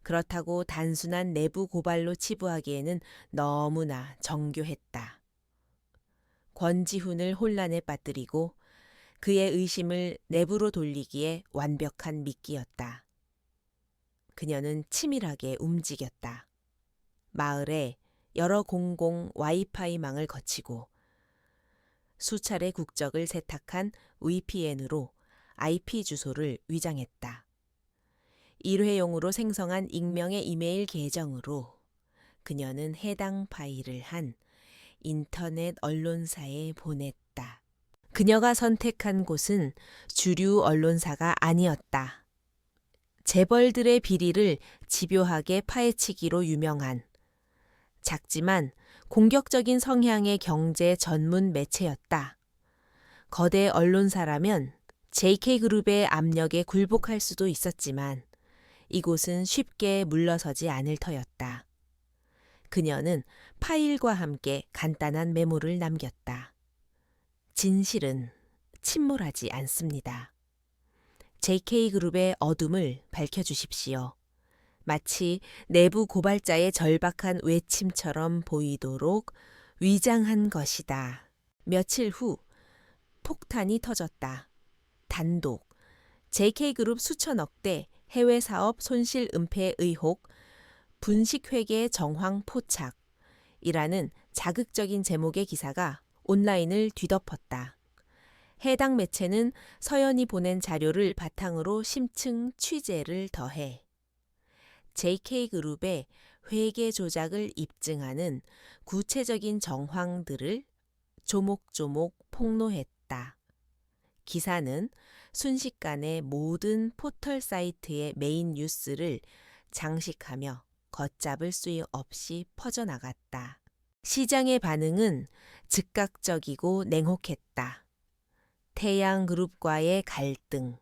그렇다고 단순한 내부 고발로 치부하기에는 너무나 정교했다. 권지훈을 혼란에 빠뜨리고 그의 의심을 내부로 돌리기에 완벽한 미끼였다. 그녀는 치밀하게 움직였다. 마을에 여러 공공 와이파이망을 거치고 수차례 국적을 세탁한 VPN으로 IP 주소를 위장했다. 일회용으로 생성한 익명의 이메일 계정으로 그녀는 해당 파일을 한 인터넷 언론사에 보냈다. 그녀가 선택한 곳은 주류 언론사가 아니었다. 재벌들의 비리를 집요하게 파헤치기로 유명한 작지만 공격적인 성향의 경제 전문 매체였다. 거대 언론사라면 JK그룹의 압력에 굴복할 수도 있었지만 이곳은 쉽게 물러서지 않을 터였다. 그녀는 파일과 함께 간단한 메모를 남겼다. 진실은 침몰하지 않습니다. JK그룹의 어둠을 밝혀주십시오. 마치 내부 고발자의 절박한 외침처럼 보이도록 위장한 것이다. 며칠 후 폭탄이 터졌다. 단독, JK그룹 수천억대 해외 사업 손실 은폐 의혹, 분식회계 정황 포착이라는 자극적인 제목의 기사가 온라인을 뒤덮었다. 해당 매체는 서연이 보낸 자료를 바탕으로 심층 취재를 더해 JK그룹의 회계 조작을 입증하는 구체적인 정황들을 조목조목 폭로했다. 기사는 순식간에 모든 포털 사이트의 메인 뉴스를 장식하며 걷잡을 수 없이 퍼져나갔다. 시장의 반응은 즉각적이고 냉혹했다. 태양그룹과의 갈등,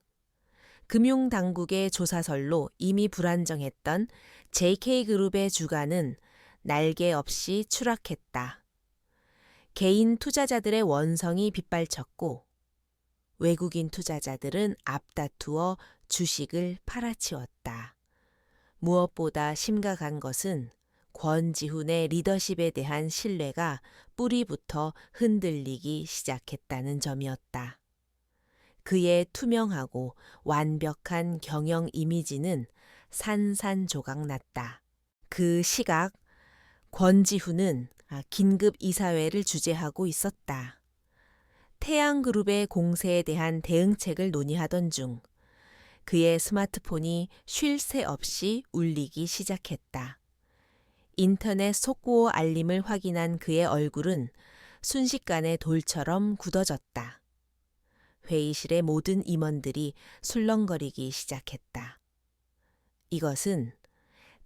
금융당국의 조사설로 이미 불안정했던 JK그룹의 주가는 날개 없이 추락했다. 개인 투자자들의 원성이 빗발쳤고 외국인 투자자들은 앞다투어 주식을 팔아치웠다. 무엇보다 심각한 것은 권지훈의 리더십에 대한 신뢰가 뿌리부터 흔들리기 시작했다는 점이었다. 그의 투명하고 완벽한 경영 이미지는 산산조각났다. 그 시각 권지훈은 긴급 이사회를 주재하고 있었다. 태양그룹의 공세에 대한 대응책을 논의하던 중 그의 스마트폰이 쉴 새 없이 울리기 시작했다. 인터넷 속보호 알림을 확인한 그의 얼굴은 순식간에 돌처럼 굳어졌다. 회의실의 모든 임원들이 술렁거리기 시작했다. 이것은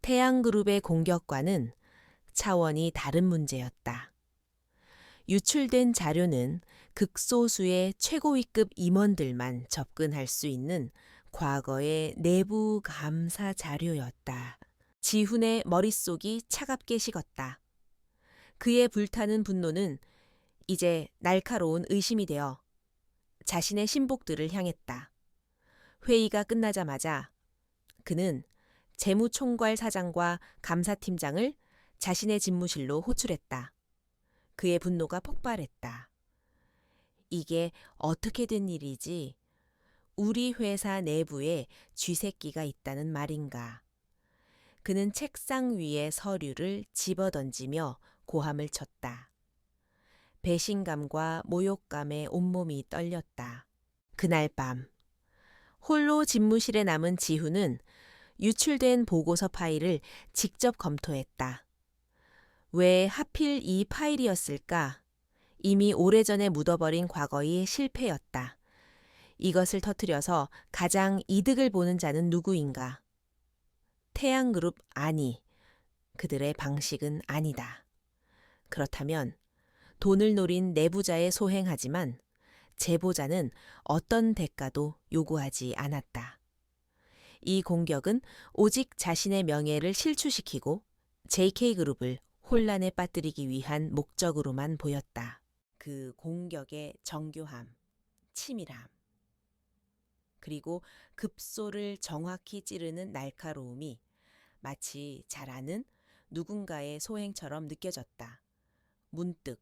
태양그룹의 공격과는 차원이 다른 문제였다. 유출된 자료는 극소수의 최고위급 임원들만 접근할 수 있는 과거의 내부 감사 자료였다. 지훈의 머릿속이 차갑게 식었다. 그의 불타는 분노는 이제 날카로운 의심이 되어 자신의 신복들을 향했다. 회의가 끝나자마자 그는 재무총괄 사장과 감사팀장을 자신의 집무실로 호출했다. 그의 분노가 폭발했다. 이게 어떻게 된 일이지? 우리 회사 내부에 쥐새끼가 있다는 말인가? 그는 책상 위에 서류를 집어던지며 고함을 쳤다. 배신감과 모욕감에 온몸이 떨렸다. 그날 밤 홀로 집무실에 남은 지훈은 유출된 보고서 파일을 직접 검토했다. 왜 하필 이 파일이었을까? 이미 오래전에 묻어버린 과거의 실패였다. 이것을 터뜨려서 가장 이득을 보는 자는 누구인가? 태양그룹 아니, 그들의 방식은 아니다. 그렇다면 돈을 노린 내부자에 소행하지만 제보자는 어떤 대가도 요구하지 않았다. 이 공격은 오직 자신의 명예를 실추시키고 JK그룹을 혼란에 빠뜨리기 위한 목적으로만 보였다. 그 공격의 정교함, 치밀함, 그리고 급소를 정확히 찌르는 날카로움이 마치 잘 아는 누군가의 소행처럼 느껴졌다. 문득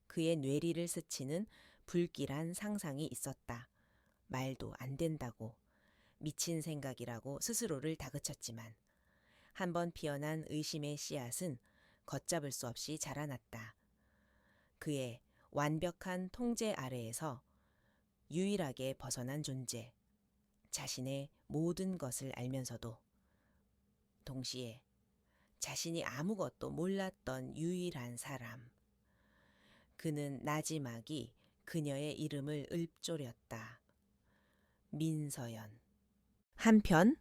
그의 뇌리를 스치는 불길한 상상이 있었다. 말도 안 된다고, 미친 생각이라고 스스로를 다그쳤지만 한번 피어난 의심의 씨앗은 걷잡을 수 없이 자라났다. 그의 완벽한 통제 아래에서 유일하게 벗어난 존재, 자신의 모든 것을 알면서도 동시에 자신이 아무것도 몰랐던 유일한 사람. 그는 나지막이 그녀의 이름을 읊조렸다. 민서연. 한편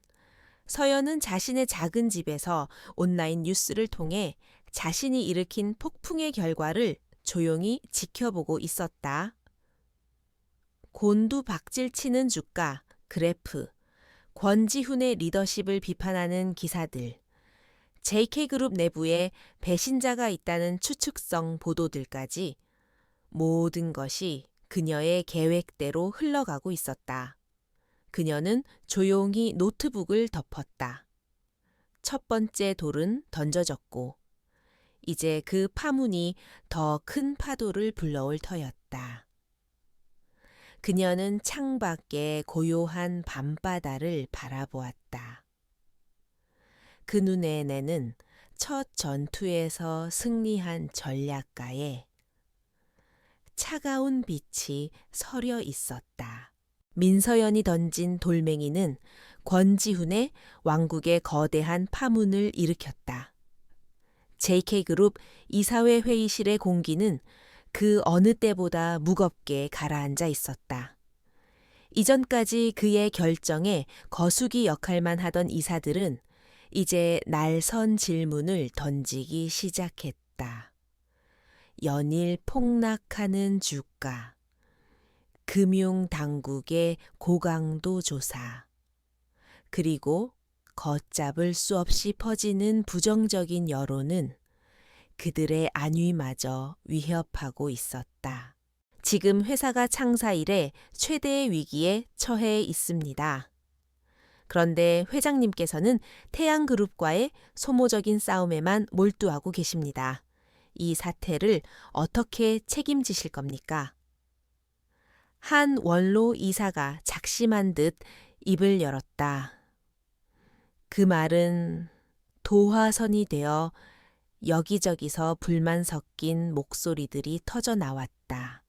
서연은 자신의 작은 집에서 온라인 뉴스를 통해 자신이 일으킨 폭풍의 결과를 조용히 지켜보고 있었다. 곤두박질치는 주가, 그래프, 권지훈의 리더십을 비판하는 기사들, JK그룹 내부에 배신자가 있다는 추측성 보도들까지 모든 것이 그녀의 계획대로 흘러가고 있었다. 그녀는 조용히 노트북을 덮었다. 첫 번째 돌은 던져졌고 이제 그 파문이 더 큰 파도를 불러올 터였다. 그녀는 창밖의 고요한 밤바다를 바라보았다. 그 눈에는 첫 전투에서 승리한 전략가의 차가운 빛이 서려 있었다. 민서연이 던진 돌멩이는 권지훈의 왕국의 거대한 파문을 일으켰다. JK그룹 이사회 회의실의 공기는 그 어느 때보다 무겁게 가라앉아 있었다. 이전까지 그의 결정에 거수기 역할만 하던 이사들은 이제 날선 질문을 던지기 시작했다. 연일 폭락하는 주가, 금융당국의 고강도 조사, 그리고 걷잡을 수 없이 퍼지는 부정적인 여론은 그들의 안위마저 위협하고 있었다. 지금 회사가 창사 이래 최대의 위기에 처해 있습니다. 그런데 회장님께서는 태양그룹과의 소모적인 싸움에만 몰두하고 계십니다. 이 사태를 어떻게 책임지실 겁니까? 한 원로 이사가 작심한 듯 입을 열었다. 그 말은 도화선이 되어 여기저기서 불만 섞인 목소리들이 터져 나왔다.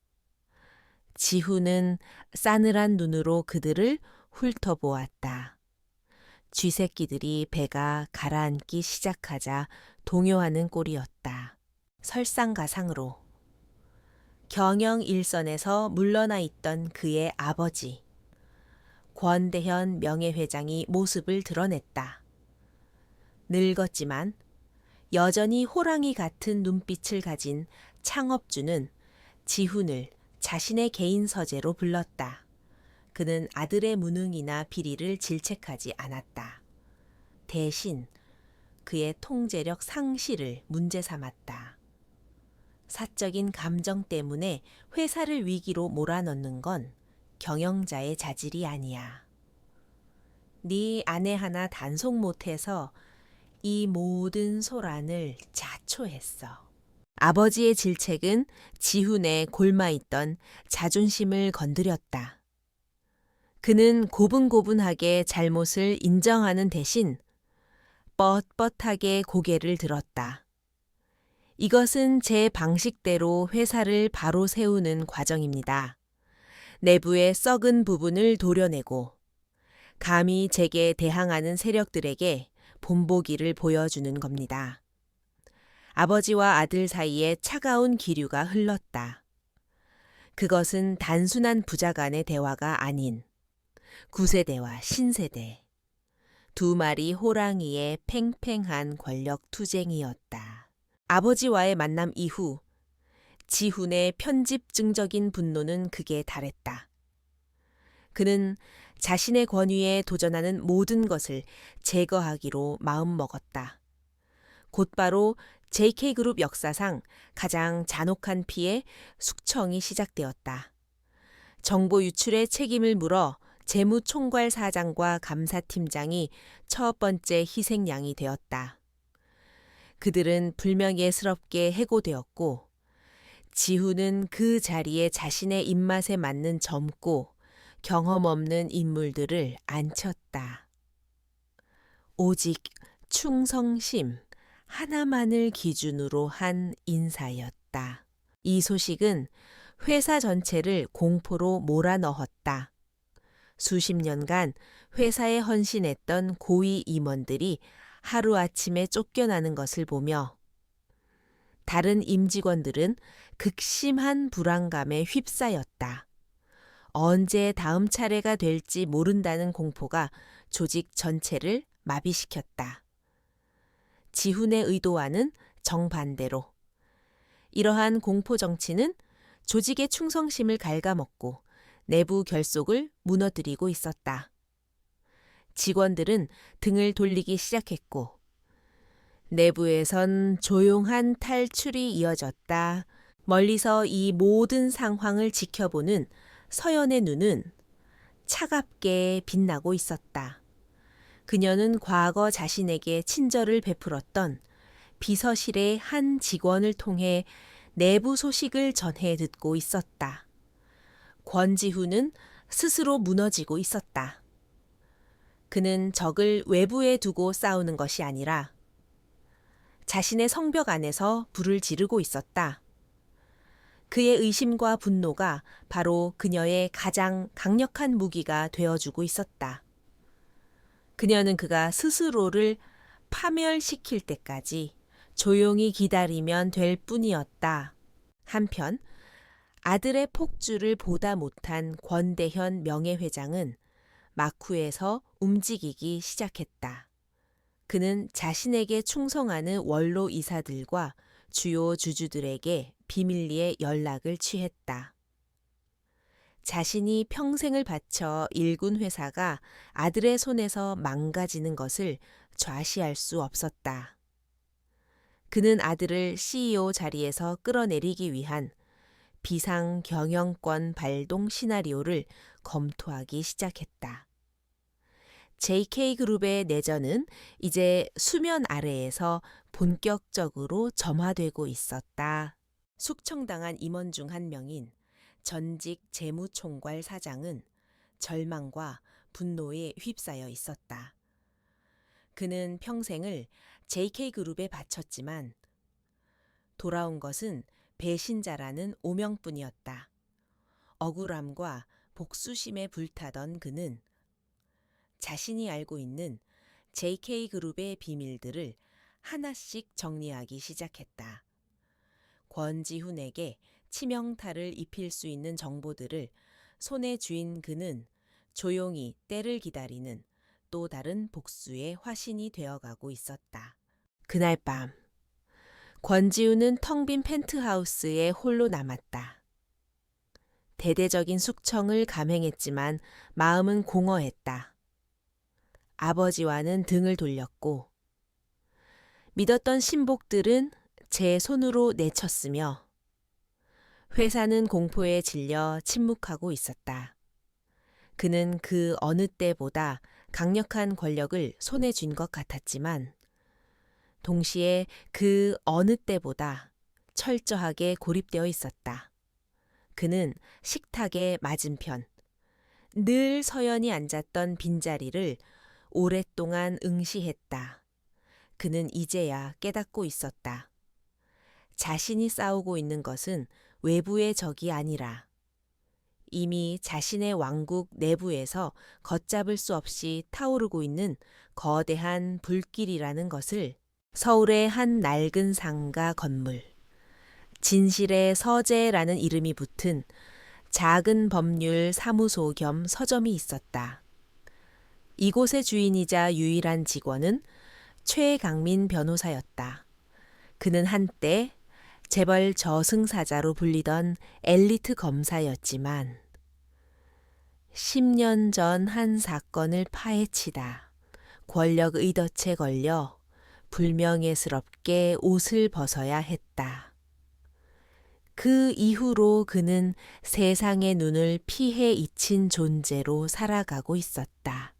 지훈은 싸늘한 눈으로 그들을 훑어보았다. 쥐새끼들이 배가 가라앉기 시작하자 동요하는 꼴이었다. 설상가상으로 경영 일선에서 물러나 있던 그의 아버지 권대현 명예회장이 모습을 드러냈다. 늙었지만 여전히 호랑이 같은 눈빛을 가진 창업주는 지훈을 자신의 개인 서재로 불렀다. 그는 아들의 무능이나 비리를 질책하지 않았다. 대신 그의 통제력 상실을 문제 삼았다. 사적인 감정 때문에 회사를 위기로 몰아넣는 건 경영자의 자질이 아니야. 네 아내 하나 단속 못해서 이 모든 소란을 자초했어. 아버지의 질책은 지훈의 골마있던 자존심을 건드렸다. 그는 고분고분하게 잘못을 인정하는 대신 뻣뻣하게 고개를 들었다. 이것은 제 방식대로 회사를 바로 세우는 과정입니다. 내부의 썩은 부분을 도려내고 감히 제게 대항하는 세력들에게 본보기를 보여주는 겁니다. 아버지와 아들 사이에 차가운 기류가 흘렀다. 그것은 단순한 부자 간의 대화가 아닌 구세대와 신세대, 두 마리 호랑이의 팽팽한 권력 투쟁이었다. 아버지와의 만남 이후 지훈의 편집증적인 분노는 극에 달했다. 그는 자신의 권위에 도전하는 모든 것을 제거하기로 마음먹었다. 곧바로 JK그룹 역사상 가장 잔혹한 피해 숙청이 시작되었다. 정보 유출의 책임을 물어 재무총괄사장과 감사팀장이 첫 번째 희생양이 되었다. 그들은 불명예스럽게 해고되었고 지훈은 그 자리에 자신의 입맛에 맞는 젊고 경험 없는 인물들을 앉혔다. 오직 충성심 하나만을 기준으로 한 인사였다. 이 소식은 회사 전체를 공포로 몰아넣었다. 수십 년간 회사에 헌신했던 고위 임원들이 하루아침에 쫓겨나는 것을 보며 다른 임직원들은 극심한 불안감에 휩싸였다. 언제 다음 차례가 될지 모른다는 공포가 조직 전체를 마비시켰다. 지훈의 의도와는 정반대로 이러한 공포 정치는 조직의 충성심을 갉아먹고 내부 결속을 무너뜨리고 있었다. 직원들은 등을 돌리기 시작했고 내부에선 조용한 탈출이 이어졌다. 멀리서 이 모든 상황을 지켜보는 서연의 눈은 차갑게 빛나고 있었다. 그녀는 과거 자신에게 친절을 베풀었던 비서실의 한 직원을 통해 내부 소식을 전해 듣고 있었다. 권지훈은 스스로 무너지고 있었다. 그는 적을 외부에 두고 싸우는 것이 아니라 자신의 성벽 안에서 불을 지르고 있었다. 그의 의심과 분노가 바로 그녀의 가장 강력한 무기가 되어주고 있었다. 그녀는 그가 스스로를 파멸시킬 때까지 조용히 기다리면 될 뿐이었다. 한편 아들의 폭주를 보다 못한 권대현 명예회장은 마쿠에서 움직이기 시작했다. 그는 자신에게 충성하는 원로 이사들과 주요 주주들에게 비밀리에 연락을 취했다. 자신이 평생을 바쳐 일군 회사가 아들의 손에서 망가지는 것을 좌시할 수 없었다. 그는 아들을 CEO 자리에서 끌어내리기 위한 비상 경영권 발동 시나리오를 검토하기 시작했다. JK그룹의 내전은 이제 수면 아래에서 본격적으로 점화되고 있었다. 숙청당한 임원 중 한 명인 전직 재무총괄 사장은 절망과 분노에 휩싸여 있었다. 그는 평생을 JK그룹에 바쳤지만 돌아온 것은 배신자라는 오명뿐이었다. 억울함과 복수심에 불타던 그는 자신이 알고 있는 JK그룹의 비밀들을 하나씩 정리하기 시작했다. 권지훈에게 치명타를 입힐 수 있는 정보들을 손에 쥔 그는 조용히 때를 기다리는 또 다른 복수의 화신이 되어가고 있었다. 그날 밤 권지훈은 텅 빈 펜트하우스에 홀로 남았다. 대대적인 숙청을 감행했지만 마음은 공허했다. 아버지와는 등을 돌렸고 믿었던 신복들은 제 손으로 내쳤으며 회사는 공포에 질려 침묵하고 있었다. 그는 그 어느 때보다 강력한 권력을 손에 쥔 것 같았지만 동시에 그 어느 때보다 철저하게 고립되어 있었다. 그는 식탁의 맞은편, 늘 서연히 앉았던 빈자리를 오랫동안 응시했다. 그는 이제야 깨닫고 있었다. 자신이 싸우고 있는 것은 외부의 적이 아니라 이미 자신의 왕국 내부에서 걷잡을 수 없이 타오르고 있는 거대한 불길이라는 것을 서울의 한 낡은 상가 건물, 진실의 서재라는 이름이 붙은 작은 법률 사무소 겸 서점이 있었다. 이곳의 주인이자 유일한 직원은 최강민 변호사였다. 그는 한때 재벌 저승사자로 불리던 엘리트 검사였지만 10년 전 한 사건을 파헤치다 권력 의덫에 걸려 불명예스럽게 옷을 벗어야 했다. 그 이후로 그는 세상의 눈을 피해 잊힌 존재로 살아가고 있었다.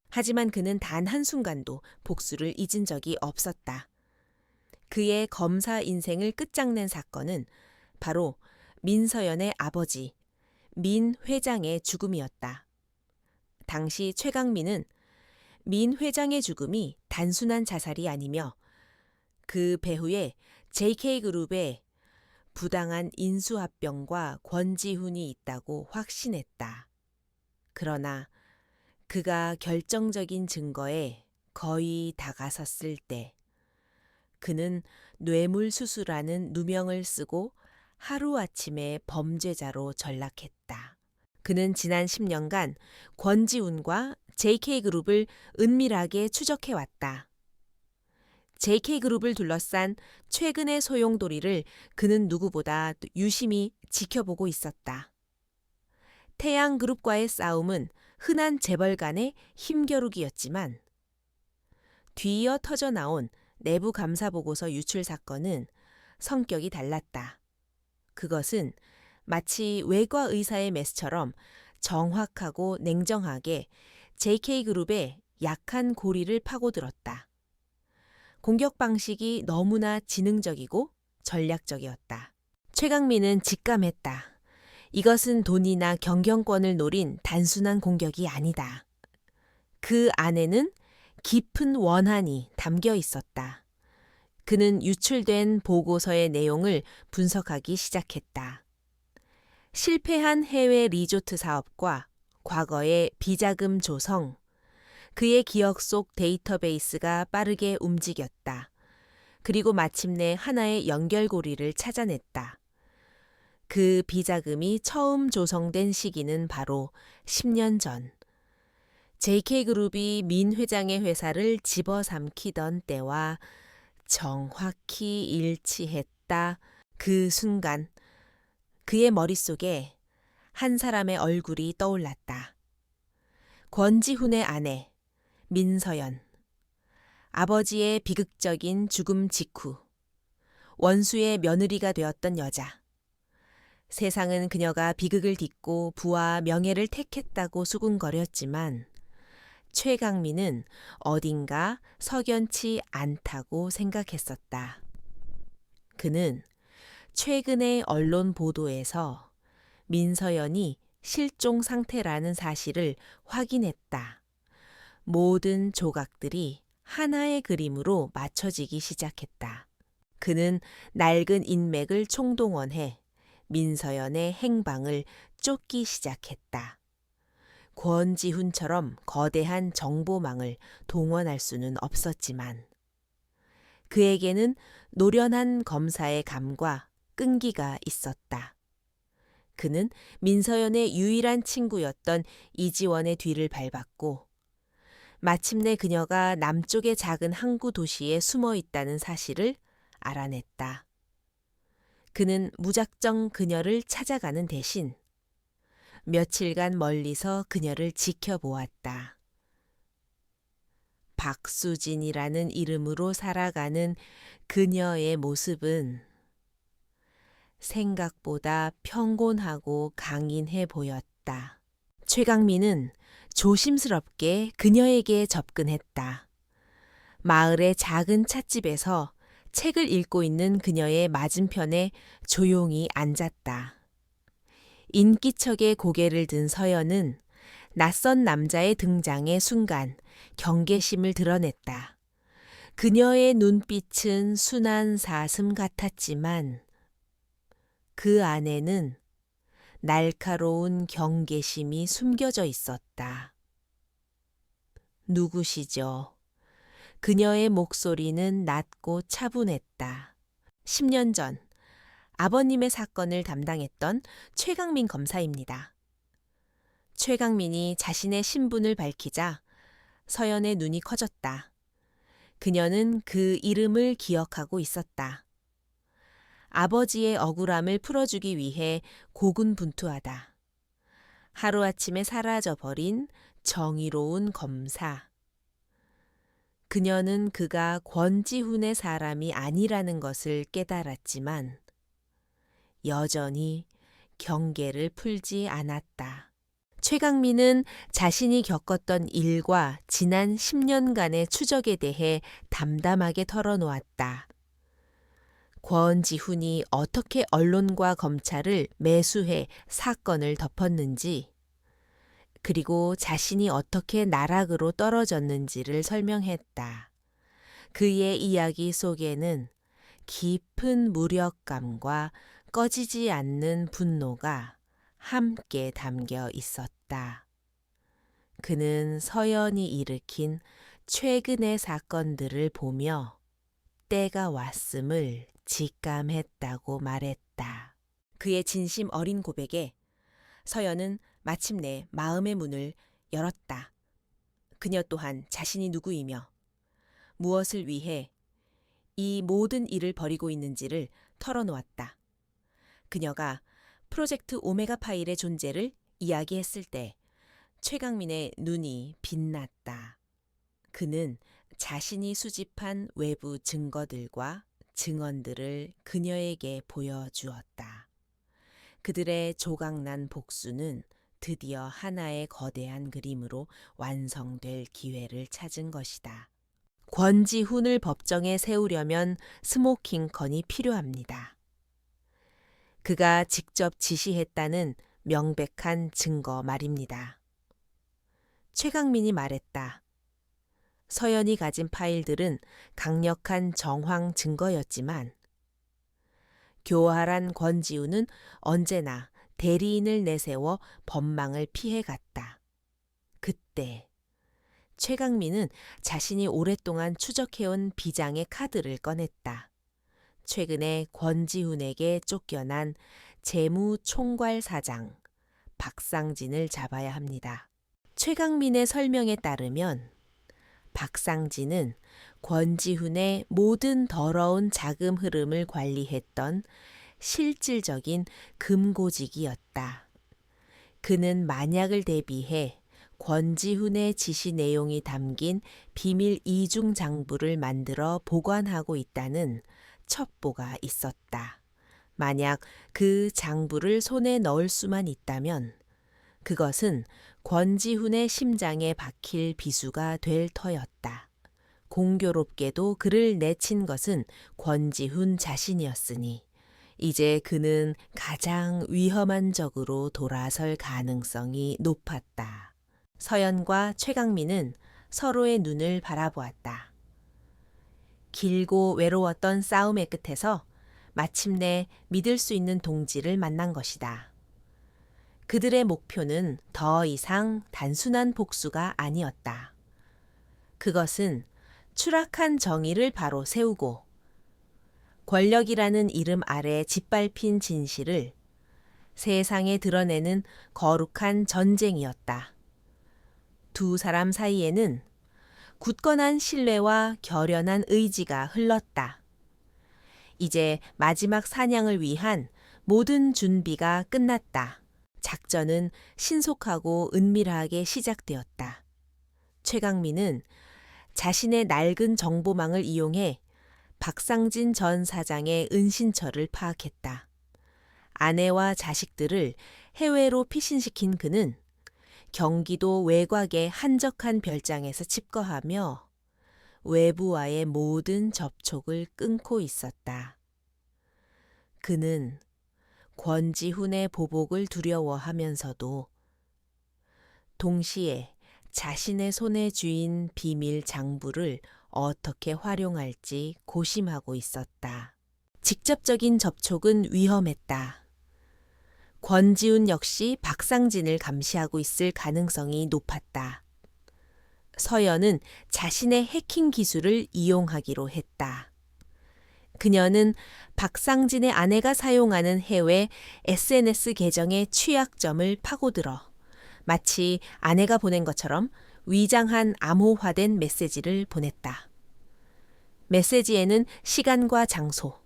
하지만 그는 단 한순간도 복수를 잊은 적이 없었다. 그의 검사 인생을 끝장낸 사건은 바로 민서연의 아버지, 민 회장의 죽음이었다. 당시 최강민은 민 회장의 죽음이 단순한 자살이 아니며 그 배후에 JK그룹의 부당한 인수합병과 권지훈이 있다고 확신했다. 그러나 그가 결정적인 증거에 거의 다가섰을 때 그는 뇌물수수라는 누명을 쓰고 하루아침에 범죄자로 전락했다. 그는 지난 10년간 권지훈과 JK그룹을 은밀하게 추적해왔다. JK그룹을 둘러싼 최근의 소용돌이를 그는 누구보다 유심히 지켜보고 있었다. 태양그룹과의 싸움은 흔한 재벌 간의 힘겨루기였지만 뒤이어 터져나온 내부 감사보고서 유출 사건은 성격이 달랐다. 그것은 마치 외과 의사의 메스처럼 정확하고 냉정하게 JK그룹의 약한 고리를 파고들었다. 공격 방식이 너무나 지능적이고 전략적이었다. 최강민은 직감했다. 이것은 돈이나 경영권을 노린 단순한 공격이 아니다. 그 안에는 깊은 원한이 담겨 있었다. 그는 유출된 보고서의 내용을 분석하기 시작했다. 실패한 해외 리조트 사업과 과거의 비자금 조성, 그의 기억 속 데이터베이스가 빠르게 움직였다. 그리고 마침내 하나의 연결고리를 찾아냈다. 그 비자금이 처음 조성된 시기는 바로 10년 전. JK그룹이 민 회장의 회사를 집어삼키던 때와 정확히 일치했다. 그 순간 그의 머릿속에 한 사람의 얼굴이 떠올랐다. 권지훈의 아내 민서연. 아버지의 비극적인 죽음 직후 원수의 며느리가 되었던 여자. 세상은 그녀가 비극을 딛고 부와 명예를 택했다고 수군거렸지만 최강민은 어딘가 석연치 않다고 생각했었다. 그는 최근의 언론 보도에서 민서연이 실종 상태라는 사실을 확인했다. 모든 조각들이 하나의 그림으로 맞춰지기 시작했다. 그는 낡은 인맥을 총동원해 민서연의 행방을 쫓기 시작했다. 권지훈처럼 거대한 정보망을 동원할 수는 없었지만 그에게는 노련한 검사의 감과 끈기가 있었다. 그는 민서연의 유일한 친구였던 이지원의 뒤를 밟았고 마침내 그녀가 남쪽의 작은 항구 도시에 숨어 있다는 사실을 알아냈다. 그는 무작정 그녀를 찾아가는 대신 며칠간 멀리서 그녀를 지켜보았다. 박수진이라는 이름으로 살아가는 그녀의 모습은 생각보다 평온하고 강인해 보였다. 최강민은 조심스럽게 그녀에게 접근했다. 마을의 작은 찻집에서 책을 읽고 있는 그녀의 맞은편에 조용히 앉았다. 인기척에 고개를 든 서연은 낯선 남자의 등장의 순간 경계심을 드러냈다. 그녀의 눈빛은 순한 사슴 같았지만 그 안에는 날카로운 경계심이 숨겨져 있었다. 누구시죠? 그녀의 목소리는 낮고 차분했다. 10년 전 아버님의 사건을 담당했던 최강민 검사입니다. 최강민이 자신의 신분을 밝히자 서연의 눈이 커졌다. 그녀는 그 이름을 기억하고 있었다. 아버지의 억울함을 풀어주기 위해 고군분투하다. 하루아침에 사라져버린 정의로운 검사. 그녀는 그가 권지훈의 사람이 아니라는 것을 깨달았지만 여전히 경계를 풀지 않았다. 최강민은 자신이 겪었던 일과 지난 10년간의 추적에 대해 담담하게 털어놓았다. 권지훈이 어떻게 언론과 검찰을 매수해 사건을 덮었는지, 그리고 자신이 어떻게 나락으로 떨어졌는지를 설명했다. 그의 이야기 속에는 깊은 무력감과 꺼지지 않는 분노가 함께 담겨 있었다. 그는 서연이 일으킨 최근의 사건들을 보며 때가 왔음을 직감했다고 말했다. 그의 진심 어린 고백에 서연은 마침내 마음의 문을 열었다. 그녀 또한 자신이 누구이며 무엇을 위해 이 모든 일을 벌이고 있는지를 털어놓았다. 그녀가 프로젝트 오메가 파일의 존재를 이야기했을 때 최강민의 눈이 빛났다. 그는 자신이 수집한 외부 증거들과 증언들을 그녀에게 보여주었다. 그들의 조각난 복수는 드디어 하나의 거대한 그림으로 완성될 기회를 찾은 것이다. 권지훈을 법정에 세우려면 스모킹건이 필요합니다. 그가 직접 지시했다는 명백한 증거 말입니다. 최강민이 말했다. 서연이 가진 파일들은 강력한 정황 증거였지만 교활한 권지훈은 언제나 대리인을 내세워 법망을 피해갔다. 그때 최강민은 자신이 오랫동안 추적해온 비장의 카드를 꺼냈다. 최근에 권지훈에게 쫓겨난 재무총괄사장 박상진을 잡아야 합니다. 최강민의 설명에 따르면 박상진은 권지훈의 모든 더러운 자금 흐름을 관리했던 실질적인 금고직이었다. 그는 만약을 대비해 권지훈의 지시 내용이 담긴 비밀 이중 장부를 만들어 보관하고 있다는 첩보가 있었다. 만약 그 장부를 손에 넣을 수만 있다면 그것은 권지훈의 심장에 박힐 비수가 될 터였다. 공교롭게도 그를 내친 것은 권지훈 자신이었으니 이제 그는 가장 위험한 적으로 돌아설 가능성이 높았다. 서연과 최강민은 서로의 눈을 바라보았다. 길고 외로웠던 싸움의 끝에서 마침내 믿을 수 있는 동지를 만난 것이다. 그들의 목표는 더 이상 단순한 복수가 아니었다. 그것은 추락한 정의를 바로 세우고 권력이라는 이름 아래 짓밟힌 진실을 세상에 드러내는 거룩한 전쟁이었다. 두 사람 사이에는 굳건한 신뢰와 결연한 의지가 흘렀다. 이제 마지막 사냥을 위한 모든 준비가 끝났다. 작전은 신속하고 은밀하게 시작되었다. 최강민은 자신의 낡은 정보망을 이용해 박상진 전 사장의 은신처를 파악했다. 아내와 자식들을 해외로 피신시킨 그는 경기도 외곽의 한적한 별장에서 칩거하며 외부와의 모든 접촉을 끊고 있었다. 그는 권지훈의 보복을 두려워하면서도 동시에 자신의 손에 쥐인 비밀 장부를 어떻게 활용할지 고심하고 있었다. 직접적인 접촉은 위험했다. 권지훈 역시 박상진을 감시하고 있을 가능성이 높았다. 서연은 자신의 해킹 기술을 이용하기로 했다. 그녀는 박상진의 아내가 사용하는 해외 SNS 계정의 취약점을 파고들어 마치 아내가 보낸 것처럼 위장한 암호화된 메시지를 보냈다. 메시지에는 시간과 장소,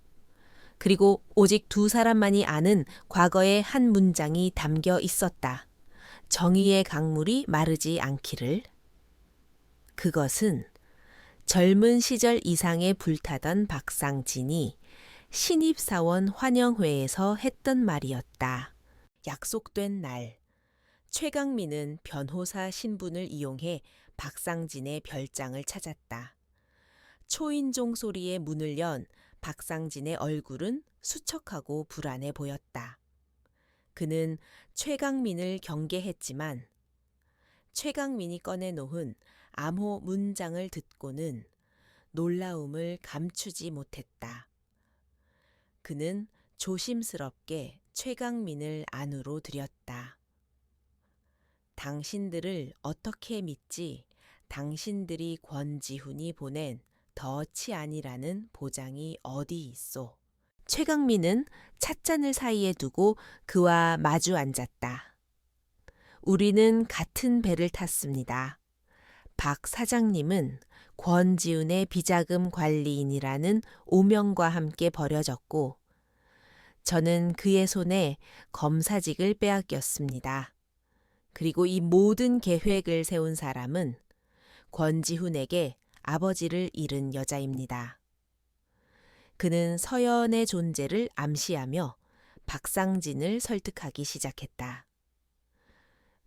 그리고 오직 두 사람만이 아는 과거의 한 문장이 담겨 있었다. 정의의 강물이 마르지 않기를. 그것은 젊은 시절 이상에 불타던 박상진이 신입사원 환영회에서 했던 말이었다. 약속된 날, 최강민은 변호사 신분을 이용해 박상진의 별장을 찾았다. 초인종 소리에 문을 연 박상진의 얼굴은 수척하고 불안해 보였다. 그는 최강민을 경계했지만 최강민이 꺼내놓은 암호 문장을 듣고는 놀라움을 감추지 못했다. 그는 조심스럽게 최강민을 안으로 들였다. 당신들을 어떻게 믿지? 당신들이 권지훈이 보낸 덫이 아니라는 보장이 어디 있소? 최강민은 찻잔을 사이에 두고 그와 마주 앉았다. 우리는 같은 배를 탔습니다. 박 사장님은 권지훈의 비자금 관리인이라는 오명과 함께 버려졌고 저는 그의 손에 검사직을 빼앗겼습니다. 그리고 이 모든 계획을 세운 사람은 권지훈에게 아버지를 잃은 여자입니다. 그는 서연의 존재를 암시하며 박상진을 설득하기 시작했다.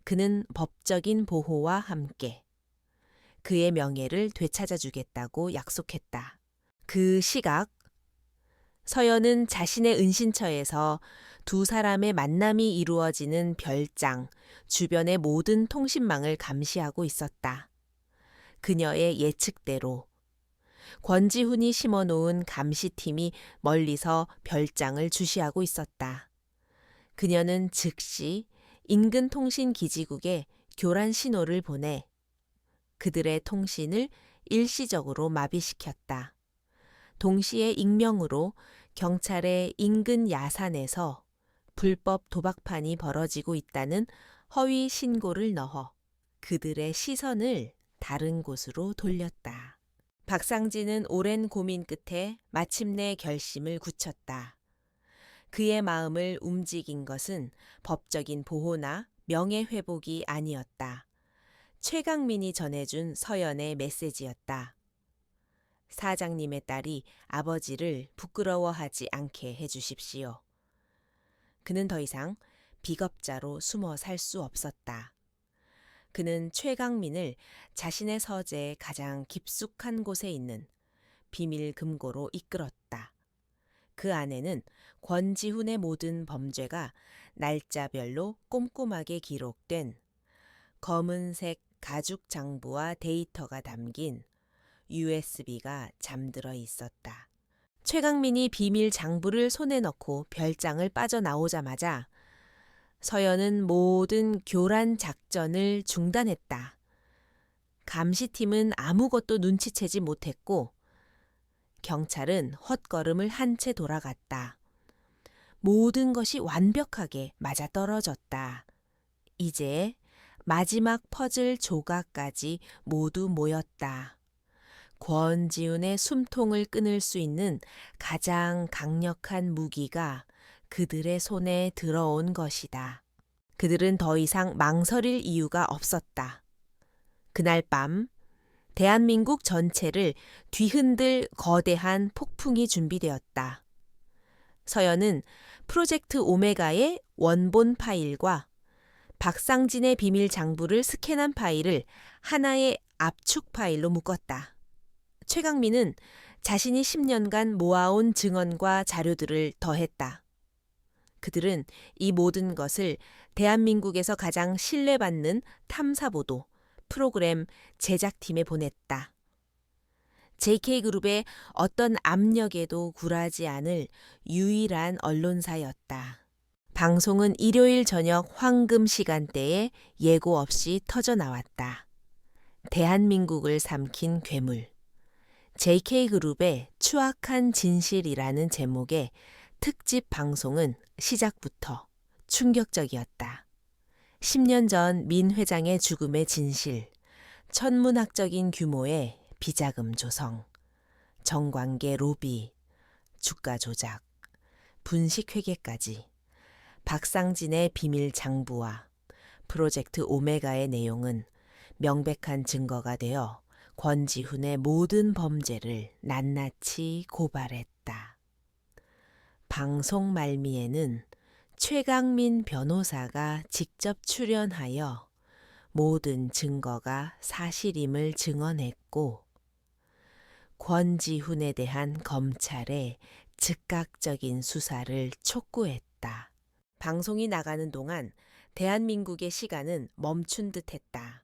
그는 법적인 보호와 함께 그의 명예를 되찾아주겠다고 약속했다. 그 시각, 서연은 자신의 은신처에서 두 사람의 만남이 이루어지는 별장, 주변의 모든 통신망을 감시하고 있었다. 그녀의 예측대로 권지훈이 심어놓은 감시팀이 멀리서 별장을 주시하고 있었다. 그녀는 즉시 인근 통신 기지국에 교란 신호를 보내 그들의 통신을 일시적으로 마비시켰다. 동시에 익명으로 경찰의 인근 야산에서 불법 도박판이 벌어지고 있다는 허위 신고를 넣어 그들의 시선을 다른 곳으로 돌렸다. 박상진은 오랜 고민 끝에 마침내 결심을 굳혔다. 그의 마음을 움직인 것은 법적인 보호나 명예회복이 아니었다. 최강민이 전해준 서연의 메시지였다. 사장님의 딸이 아버지를 부끄러워하지 않게 해주십시오. 그는 더 이상 비겁자로 숨어 살 수 없었다. 그는 최강민을 자신의 서재의 가장 깊숙한 곳에 있는 비밀 금고로 이끌었다. 그 안에는 권지훈의 모든 범죄가 날짜별로 꼼꼼하게 기록된 검은색 가죽 장부와 데이터가 담긴 USB가 잠들어 있었다. 최강민이 비밀 장부를 손에 넣고 별장을 빠져나오자마자 서연은 모든 교란 작전을 중단했다. 감시팀은 아무것도 눈치채지 못했고 경찰은 헛걸음을 한 채 돌아갔다. 모든 것이 완벽하게 맞아떨어졌다. 이제 마지막 퍼즐 조각까지 모두 모였다. 권지훈의 숨통을 끊을 수 있는 가장 강력한 무기가 그들의 손에 들어온 것이다. 그들은 더 이상 망설일 이유가 없었다. 그날 밤 대한민국 전체를 뒤흔들 거대한 폭풍이 준비되었다. 서연은 프로젝트 오메가의 원본 파일과 박상진의 비밀 장부를 스캔한 파일을 하나의 압축 파일로 묶었다. 최강민은 자신이 10년간 모아온 증언과 자료들을 더했다. 그들은 이 모든 것을 대한민국에서 가장 신뢰받는 탐사보도 프로그램 제작팀에 보냈다. JK그룹의 어떤 압력에도 굴하지 않을 유일한 언론사였다. 방송은 일요일 저녁 황금 시간대에 예고 없이 터져나왔다. 대한민국을 삼킨 괴물. JK그룹의 추악한 진실이라는 제목의 특집 방송은 시작부터 충격적이었다. 10년 전 민 회장의 죽음의 진실, 천문학적인 규모의 비자금 조성, 정관계 로비, 주가 조작, 분식 회계까지 박상진의 비밀 장부와 프로젝트 오메가의 내용은 명백한 증거가 되어 권지훈의 모든 범죄를 낱낱이 고발했다. 방송 말미에는 최강민 변호사가 직접 출연하여 모든 증거가 사실임을 증언했고 권지훈에 대한 검찰의 즉각적인 수사를 촉구했다. 방송이 나가는 동안 대한민국의 시간은 멈춘 듯했다.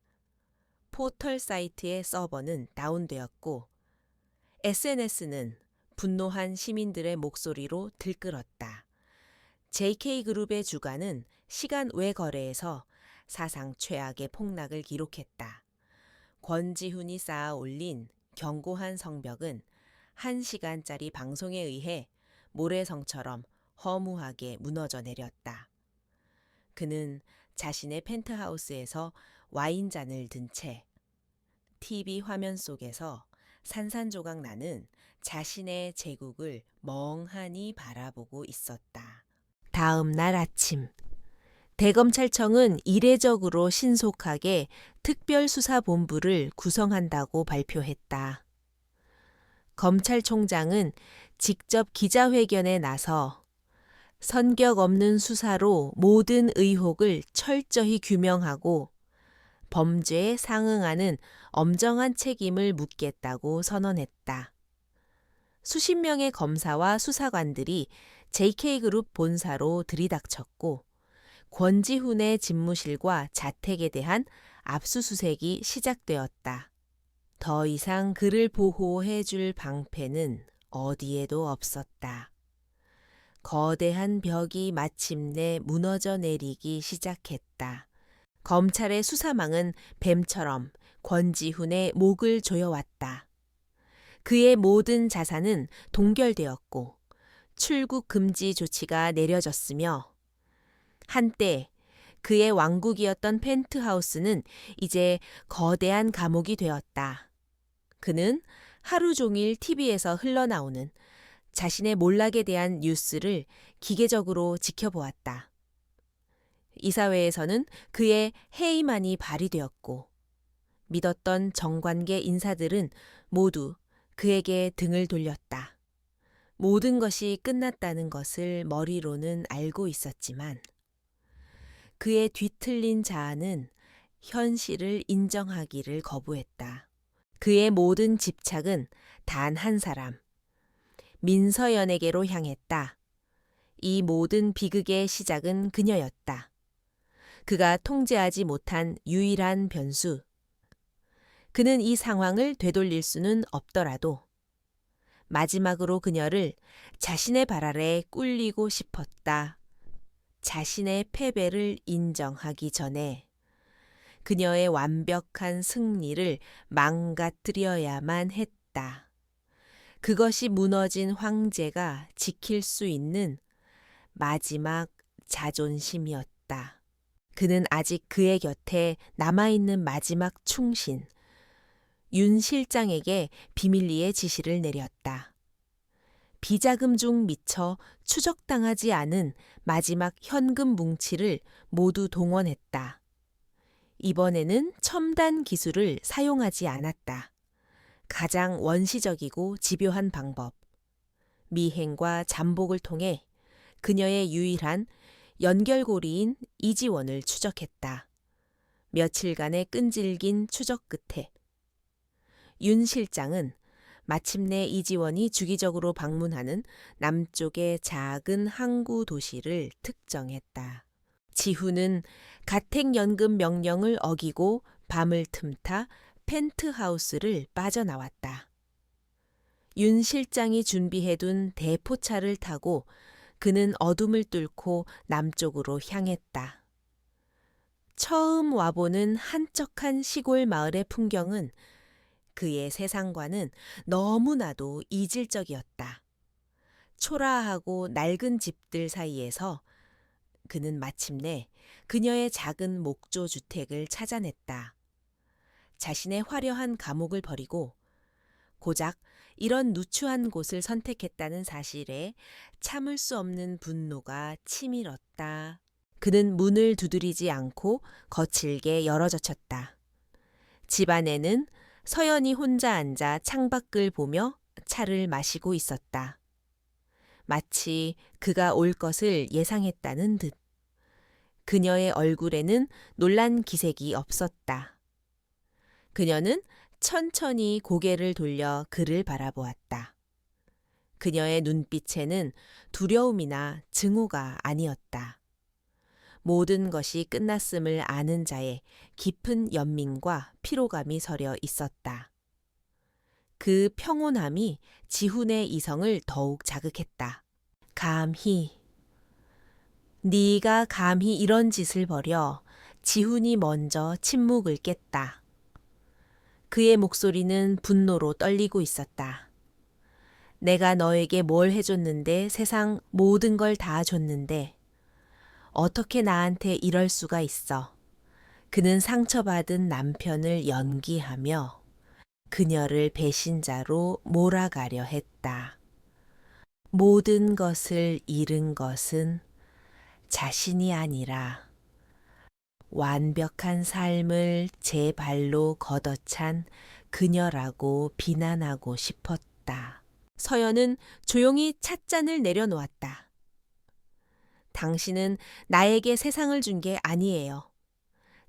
포털 사이트의 서버는 다운되었고 SNS는 분노한 시민들의 목소리로 들끓었다. JK그룹의 주가는 시간 외 거래에서 사상 최악의 폭락을 기록했다. 권지훈이 쌓아 올린 견고한 성벽은 1시간짜리 방송에 의해 모래성처럼 허무하게 무너져 내렸다. 그는 자신의 펜트하우스에서 와인잔을 든 채 TV 화면 속에서 산산조각 나는 자신의 제국을 멍하니 바라보고 있었다. 다음 날 아침, 대검찰청은 이례적으로 신속하게 특별수사본부를 구성한다고 발표했다. 검찰총장은 직접 기자회견에 나서 선격 없는 수사로 모든 의혹을 철저히 규명하고 범죄에 상응하는 엄정한 책임을 묻겠다고 선언했다. 수십 명의 검사와 수사관들이 JK그룹 본사로 들이닥쳤고 권지훈의 집무실과 자택에 대한 압수수색이 시작되었다. 더 이상 그를 보호해 줄 방패는 어디에도 없었다. 거대한 벽이 마침내 무너져 내리기 시작했다. 검찰의 수사망은 뱀처럼 권지훈의 목을 조여왔다. 그의 모든 자산은 동결되었고 출국 금지 조치가 내려졌으며 한때 그의 왕국이었던 펜트하우스는 이제 거대한 감옥이 되었다. 그는 하루 종일 TV에서 흘러나오는 자신의 몰락에 대한 뉴스를 기계적으로 지켜보았다. 이사회에서는 그의 해임안이 발의되었고 믿었던 정관계 인사들은 모두 그에게 등을 돌렸다. 모든 것이 끝났다는 것을 머리로는 알고 있었지만 그의 뒤틀린 자아는 현실을 인정하기를 거부했다. 그의 모든 집착은 단 한 사람, 민서연에게로 향했다. 이 모든 비극의 시작은 그녀였다. 그가 통제하지 못한 유일한 변수. 그는 이 상황을 되돌릴 수는 없더라도 마지막으로 그녀를 자신의 발 아래 꿀리고 싶었다. 자신의 패배를 인정하기 전에 그녀의 완벽한 승리를 망가뜨려야만 했다. 그것이 무너진 황제가 지킬 수 있는 마지막 자존심이었다. 그는 아직 그의 곁에 남아있는 마지막 충신, 윤 실장에게 비밀리에 지시를 내렸다. 비자금 중 미처 추적당하지 않은 마지막 현금 뭉치를 모두 동원했다. 이번에는 첨단 기술을 사용하지 않았다. 가장 원시적이고 집요한 방법. 미행과 잠복을 통해 그녀의 유일한 연결고리인 이지원을 추적했다. 며칠간의 끈질긴 추적 끝에 윤 실장은 마침내 이지원이 주기적으로 방문하는 남쪽의 작은 항구 도시를 특정했다. 지훈은 가택연금 명령을 어기고 밤을 틈타 펜트하우스를 빠져나왔다. 윤 실장이 준비해둔 대포차를 타고 그는 어둠을 뚫고 남쪽으로 향했다. 처음 와보는 한적한 시골 마을의 풍경은 그의 세상과는 너무나도 이질적이었다. 초라하고 낡은 집들 사이에서 그는 마침내 그녀의 작은 목조 주택을 찾아냈다. 자신의 화려한 감옥을 버리고 고작 이런 누추한 곳을 선택했다는 사실에 참을 수 없는 분노가 치밀었다. 그는 문을 두드리지 않고 거칠게 열어젖혔다. 집 안에는 서연이 혼자 앉아 창밖을 보며 차를 마시고 있었다. 마치 그가 올 것을 예상했다는 듯. 그녀의 얼굴에는 놀란 기색이 없었다. 그녀는 천천히 고개를 돌려 그를 바라보았다. 그녀의 눈빛에는 두려움이나 증오가 아니었다. 모든 것이 끝났음을 아는 자의 깊은 연민과 피로감이 서려 있었다. 그 평온함이 지훈의 이성을 더욱 자극했다. 네가 감히 이런 짓을 벌여. 지훈이 먼저 침묵을 깼다. 그의 목소리는 분노로 떨리고 있었다. 내가 너에게 뭘 해줬는데 세상 모든 걸 다 줬는데 어떻게 나한테 이럴 수가 있어. 그는 상처받은 남편을 연기하며 그녀를 배신자로 몰아가려 했다. 모든 것을 잃은 것은 자신이 아니라 완벽한 삶을 제 발로 걷어찬 그녀라고 비난하고 싶었다. 서연은 조용히 찻잔을 내려놓았다. 당신은 나에게 세상을 준 게 아니에요.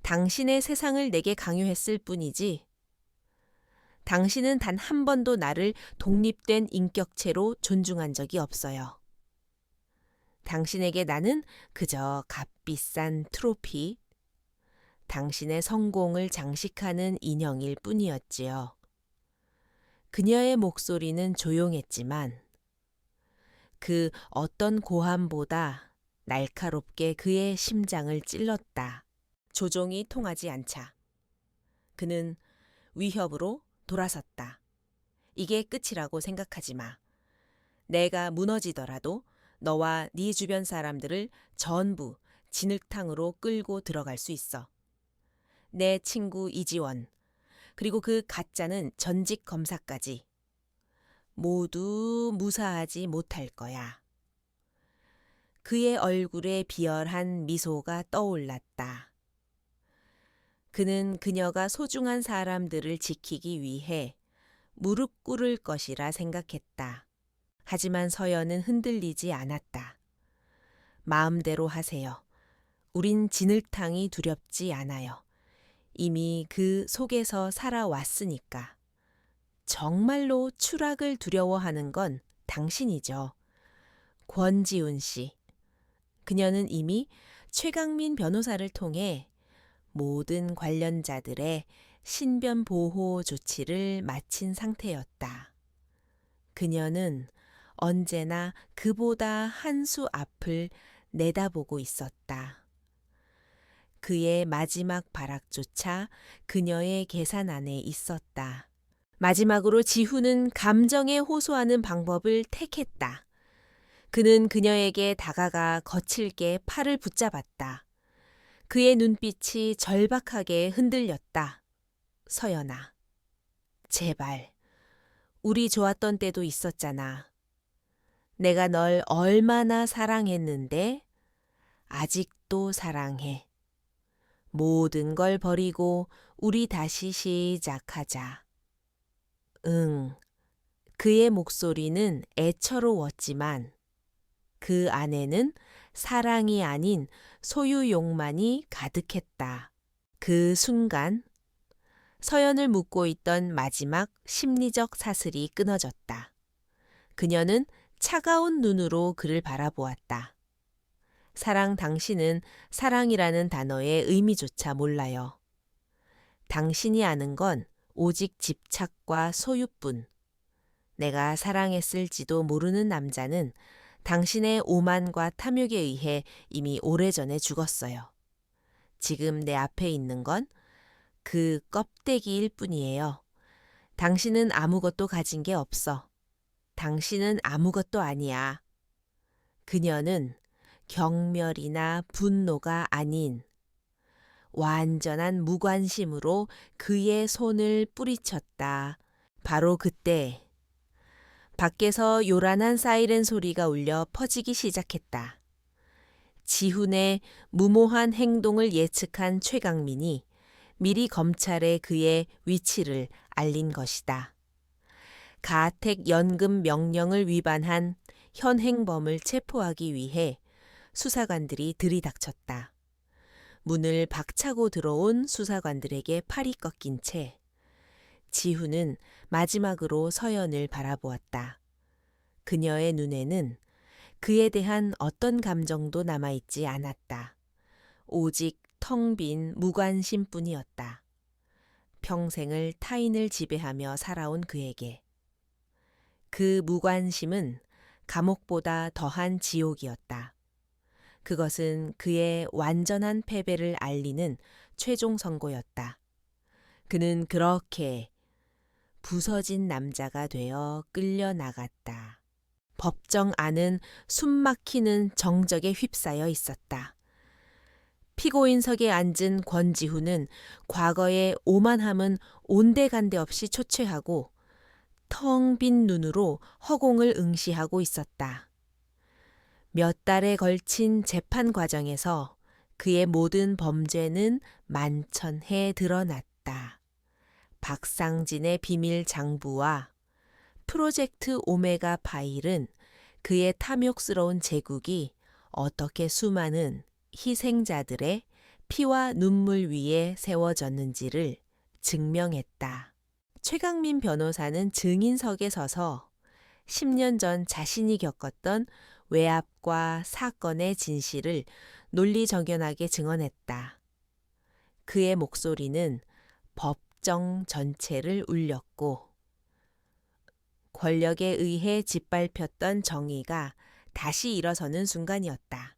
당신의 세상을 내게 강요했을 뿐이지. 당신은 단 한 번도 나를 독립된 인격체로 존중한 적이 없어요. 당신에게 나는 그저 값비싼 트로피, 당신의 성공을 장식하는 인형일 뿐이었지요. 그녀의 목소리는 조용했지만 그 어떤 고함보다 날카롭게 그의 심장을 찔렀다. 조종이 통하지 않자 그는 위협으로 돌아섰다. 이게 끝이라고 생각하지 마. 내가 무너지더라도 너와 네 주변 사람들을 전부 진흙탕으로 끌고 들어갈 수 있어. 내 친구 이지원, 그리고 그 가짜는 전직 검사까지 모두 무사하지 못할 거야. 그의 얼굴에 비열한 미소가 떠올랐다. 그는 그녀가 소중한 사람들을 지키기 위해 무릎 꿇을 것이라 생각했다. 하지만 서연은 흔들리지 않았다. 마음대로 하세요. 우린 진흙탕이 두렵지 않아요. 이미 그 속에서 살아왔으니까. 정말로 추락을 두려워하는 건 당신이죠. 권지훈 씨. 그녀는 이미 최강민 변호사를 통해 모든 관련자들의 신변 보호 조치를 마친 상태였다. 그녀는 언제나 그보다 한 수 앞을 내다보고 있었다. 그의 마지막 발악조차 그녀의 계산 안에 있었다. 마지막으로 지훈은 감정에 호소하는 방법을 택했다. 그는 그녀에게 다가가 거칠게 팔을 붙잡았다. 그의 눈빛이 절박하게 흔들렸다. 서연아, 제발, 우리 좋았던 때도 있었잖아. 내가 널 얼마나 사랑했는데 아직도 사랑해. 모든 걸 버리고 우리 다시 시작하자. 응. 그의 목소리는 애처로웠지만 그 안에는 사랑이 아닌 소유욕만이 가득했다. 그 순간 서연을 묶고 있던 마지막 심리적 사슬이 끊어졌다. 그녀는 차가운 눈으로 그를 바라보았다. 사랑 당신은 사랑이라는 단어의 의미조차 몰라요. 당신이 아는 건 오직 집착과 소유뿐. 내가 사랑했을지도 모르는 남자는 당신의 오만과 탐욕에 의해 이미 오래전에 죽었어요. 지금 내 앞에 있는 건 그 껍데기일 뿐이에요. 당신은 아무것도 가진 게 없어. 당신은 아무것도 아니야. 그녀는 경멸이나 분노가 아닌 완전한 무관심으로 그의 손을 뿌리쳤다. 바로 그때 밖에서 요란한 사이렌 소리가 울려 퍼지기 시작했다. 지훈의 무모한 행동을 예측한 최강민이 미리 검찰에 그의 위치를 알린 것이다. 가택 연금 명령을 위반한 현행범을 체포하기 위해 수사관들이 들이닥쳤다. 문을 박차고 들어온 수사관들에게 팔이 꺾인 채 지훈은 마지막으로 서연을 바라보았다. 그녀의 눈에는 그에 대한 어떤 감정도 남아있지 않았다. 오직 텅 빈 무관심뿐이었다. 평생을 타인을 지배하며 살아온 그에게. 그 무관심은 감옥보다 더한 지옥이었다. 그것은 그의 완전한 패배를 알리는 최종 선고였다. 그는 그렇게 부서진 남자가 되어 끌려나갔다. 법정 안은 숨막히는 정적에 휩싸여 있었다. 피고인석에 앉은 권지훈은 과거의 오만함은 온데간데 없이 초췌하고 텅 빈 눈으로 허공을 응시하고 있었다. 몇 달에 걸친 재판 과정에서 그의 모든 범죄는 만천해 드러났다. 박상진의 비밀 장부와 프로젝트 오메가 파일은 그의 탐욕스러운 제국이 어떻게 수많은 희생자들의 피와 눈물 위에 세워졌는지를 증명했다. 최강민 변호사는 증인석에 서서 10년 전 자신이 겪었던 외압과 사건의 진실을 논리정연하게 증언했다. 그의 목소리는 법정 전체를 울렸고 권력에 의해 짓밟혔던 정의가 다시 일어서는 순간이었다.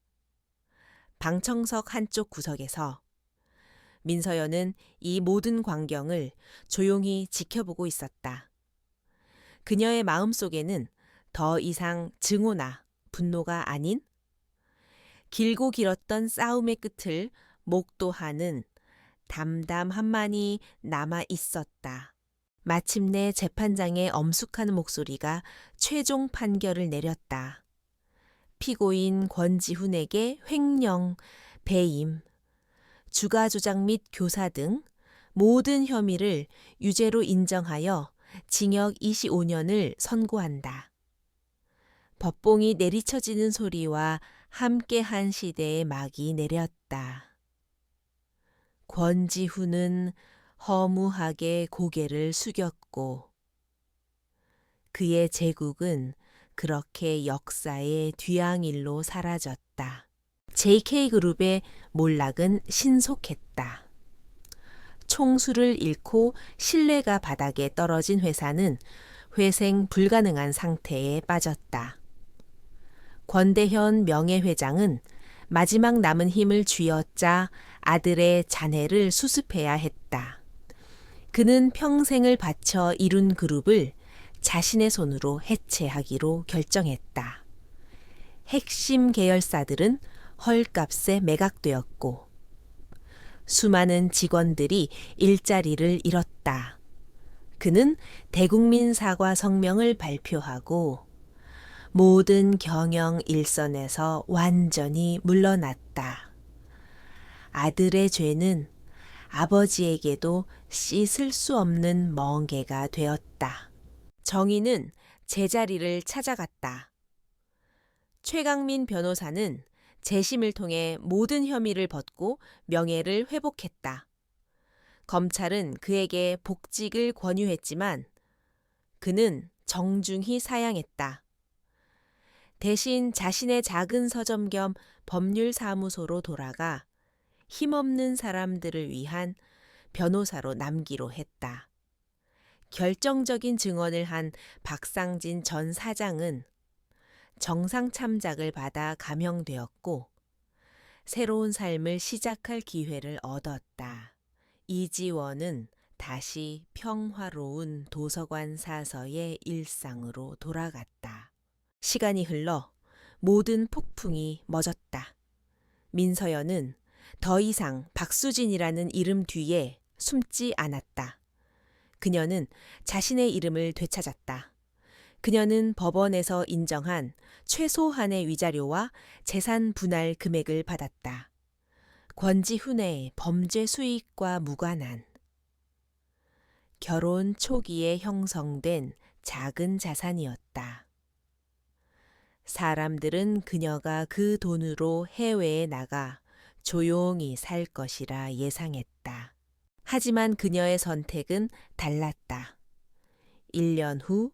방청석 한쪽 구석에서 민서연은 이 모든 광경을 조용히 지켜보고 있었다. 그녀의 마음속에는 더 이상 증오나 분노가 아닌 길고 길었던 싸움의 끝을 목도하는 담담함만이 남아 있었다. 마침내 재판장의 엄숙한 목소리가 최종 판결을 내렸다. 피고인 권지훈에게 횡령, 배임, 주가조작 및 교사 등 모든 혐의를 유죄로 인정하여 징역 25년을 선고한다. 법봉이 내리쳐지는 소리와 함께한 시대의 막이 내렸다. 권지훈은 허무하게 고개를 숙였고 그의 제국은 그렇게 역사의 뒤향일로 사라졌다. JK그룹의 몰락은 신속했다. 총수를 잃고 신뢰가 바닥에 떨어진 회사는 회생 불가능한 상태에 빠졌다. 권대현 명예회장은 마지막 남은 힘을 쥐어짜 아들의 잔해를 수습해야 했다. 그는 평생을 바쳐 이룬 그룹을 자신의 손으로 해체하기로 결정했다. 핵심 계열사들은 헐값에 매각되었고 수많은 직원들이 일자리를 잃었다. 그는 대국민 사과 성명을 발표하고 모든 경영 일선에서 완전히 물러났다. 아들의 죄는 아버지에게도 씻을 수 없는 멍게가 되었다. 정의는 제자리를 찾아갔다. 최강민 변호사는 재심을 통해 모든 혐의를 벗고 명예를 회복했다. 검찰은 그에게 복직을 권유했지만 그는 정중히 사양했다. 대신 자신의 작은 서점 겸 법률사무소로 돌아가 힘없는 사람들을 위한 변호사로 남기로 했다. 결정적인 증언을 한 박상진 전 사장은 정상 참작을 받아 감형되었고 새로운 삶을 시작할 기회를 얻었다. 이지원은 다시 평화로운 도서관 사서의 일상으로 돌아갔다. 시간이 흘러 모든 폭풍이 멎었다. 민서연은 더 이상 박수진이라는 이름 뒤에 숨지 않았다. 그녀는 자신의 이름을 되찾았다. 그녀는 법원에서 인정한 최소한의 위자료와 재산 분할 금액을 받았다. 권지훈의 범죄 수익과 무관한 결혼 초기에 형성된 작은 자산이었다. 사람들은 그녀가 그 돈으로 해외에 나가 조용히 살 것이라 예상했다. 하지만 그녀의 선택은 달랐다. 1년 후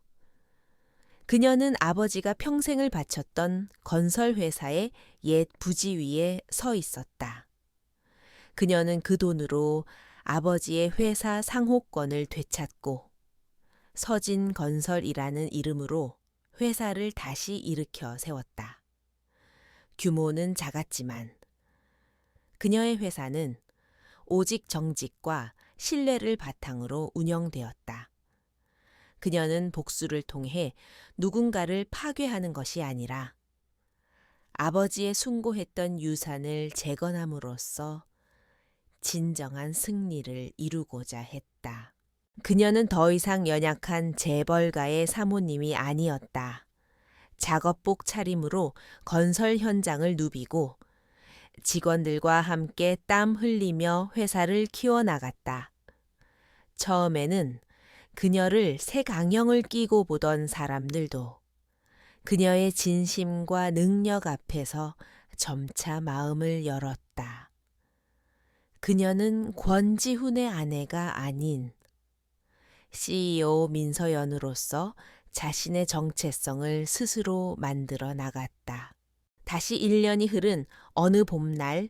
그녀는 아버지가 평생을 바쳤던 건설회사의 옛 부지 위에 서 있었다. 그녀는 그 돈으로 아버지의 회사 상호권을 되찾고 서진건설이라는 이름으로 회사를 다시 일으켜 세웠다. 규모는 작았지만 그녀의 회사는 오직 정직과 신뢰를 바탕으로 운영되었다. 그녀는 복수를 통해 누군가를 파괴하는 것이 아니라 아버지의 숭고했던 유산을 재건함으로써 진정한 승리를 이루고자 했다. 그녀는 더 이상 연약한 재벌가의 사모님이 아니었다. 작업복 차림으로 건설 현장을 누비고 직원들과 함께 땀 흘리며 회사를 키워나갔다. 처음에는 그녀를 새강형을 끼고 보던 사람들도 그녀의 진심과 능력 앞에서 점차 마음을 열었다. 그녀는 권지훈의 아내가 아닌 CEO 민서연으로서 자신의 정체성을 스스로 만들어 나갔다. 다시 1년이 흐른 어느 봄날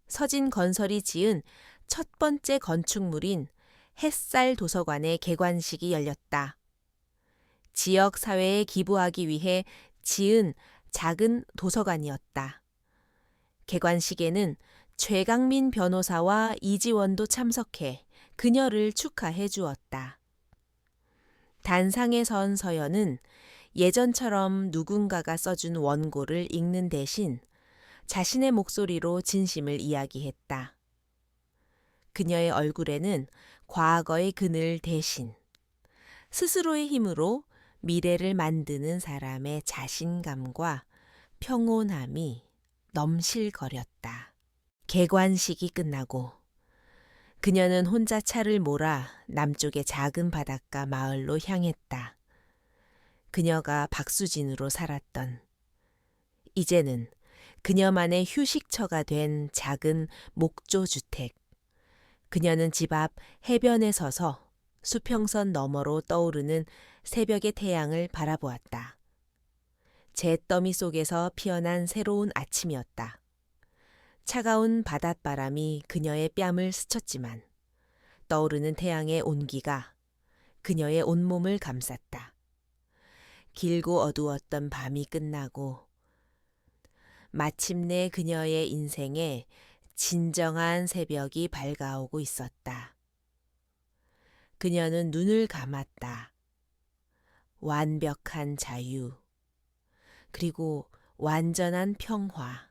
서진건설이 지은 첫 번째 건축물인 햇살 도서관의 개관식이 열렸다. 지역 사회에 기부하기 위해 지은 작은 도서관이었다. 개관식에는 최강민 변호사와 이지원도 참석해 그녀를 축하해 주었다. 단상에 선 서연은 예전처럼 누군가가 써준 원고를 읽는 대신 자신의 목소리로 진심을 이야기했다. 그녀의 얼굴에는 과거의 그늘 대신 스스로의 힘으로 미래를 만드는 사람의 자신감과 평온함이 넘실거렸다. 개관식이 끝나고 그녀는 혼자 차를 몰아 남쪽의 작은 바닷가 마을로 향했다. 그녀가 박수진으로 살았던, 이제는 그녀만의 휴식처가 된 작은 목조주택. 그녀는 집 앞 해변에 서서 수평선 너머로 떠오르는 새벽의 태양을 바라보았다. 잿더미 속에서 피어난 새로운 아침이었다. 차가운 바닷바람이 그녀의 뺨을 스쳤지만 떠오르는 태양의 온기가 그녀의 온몸을 감쌌다. 길고 어두웠던 밤이 끝나고 마침내 그녀의 인생에 진정한 새벽이 밝아오고 있었다. 그녀는 눈을 감았다. 완벽한 자유, 그리고 완전한 평화.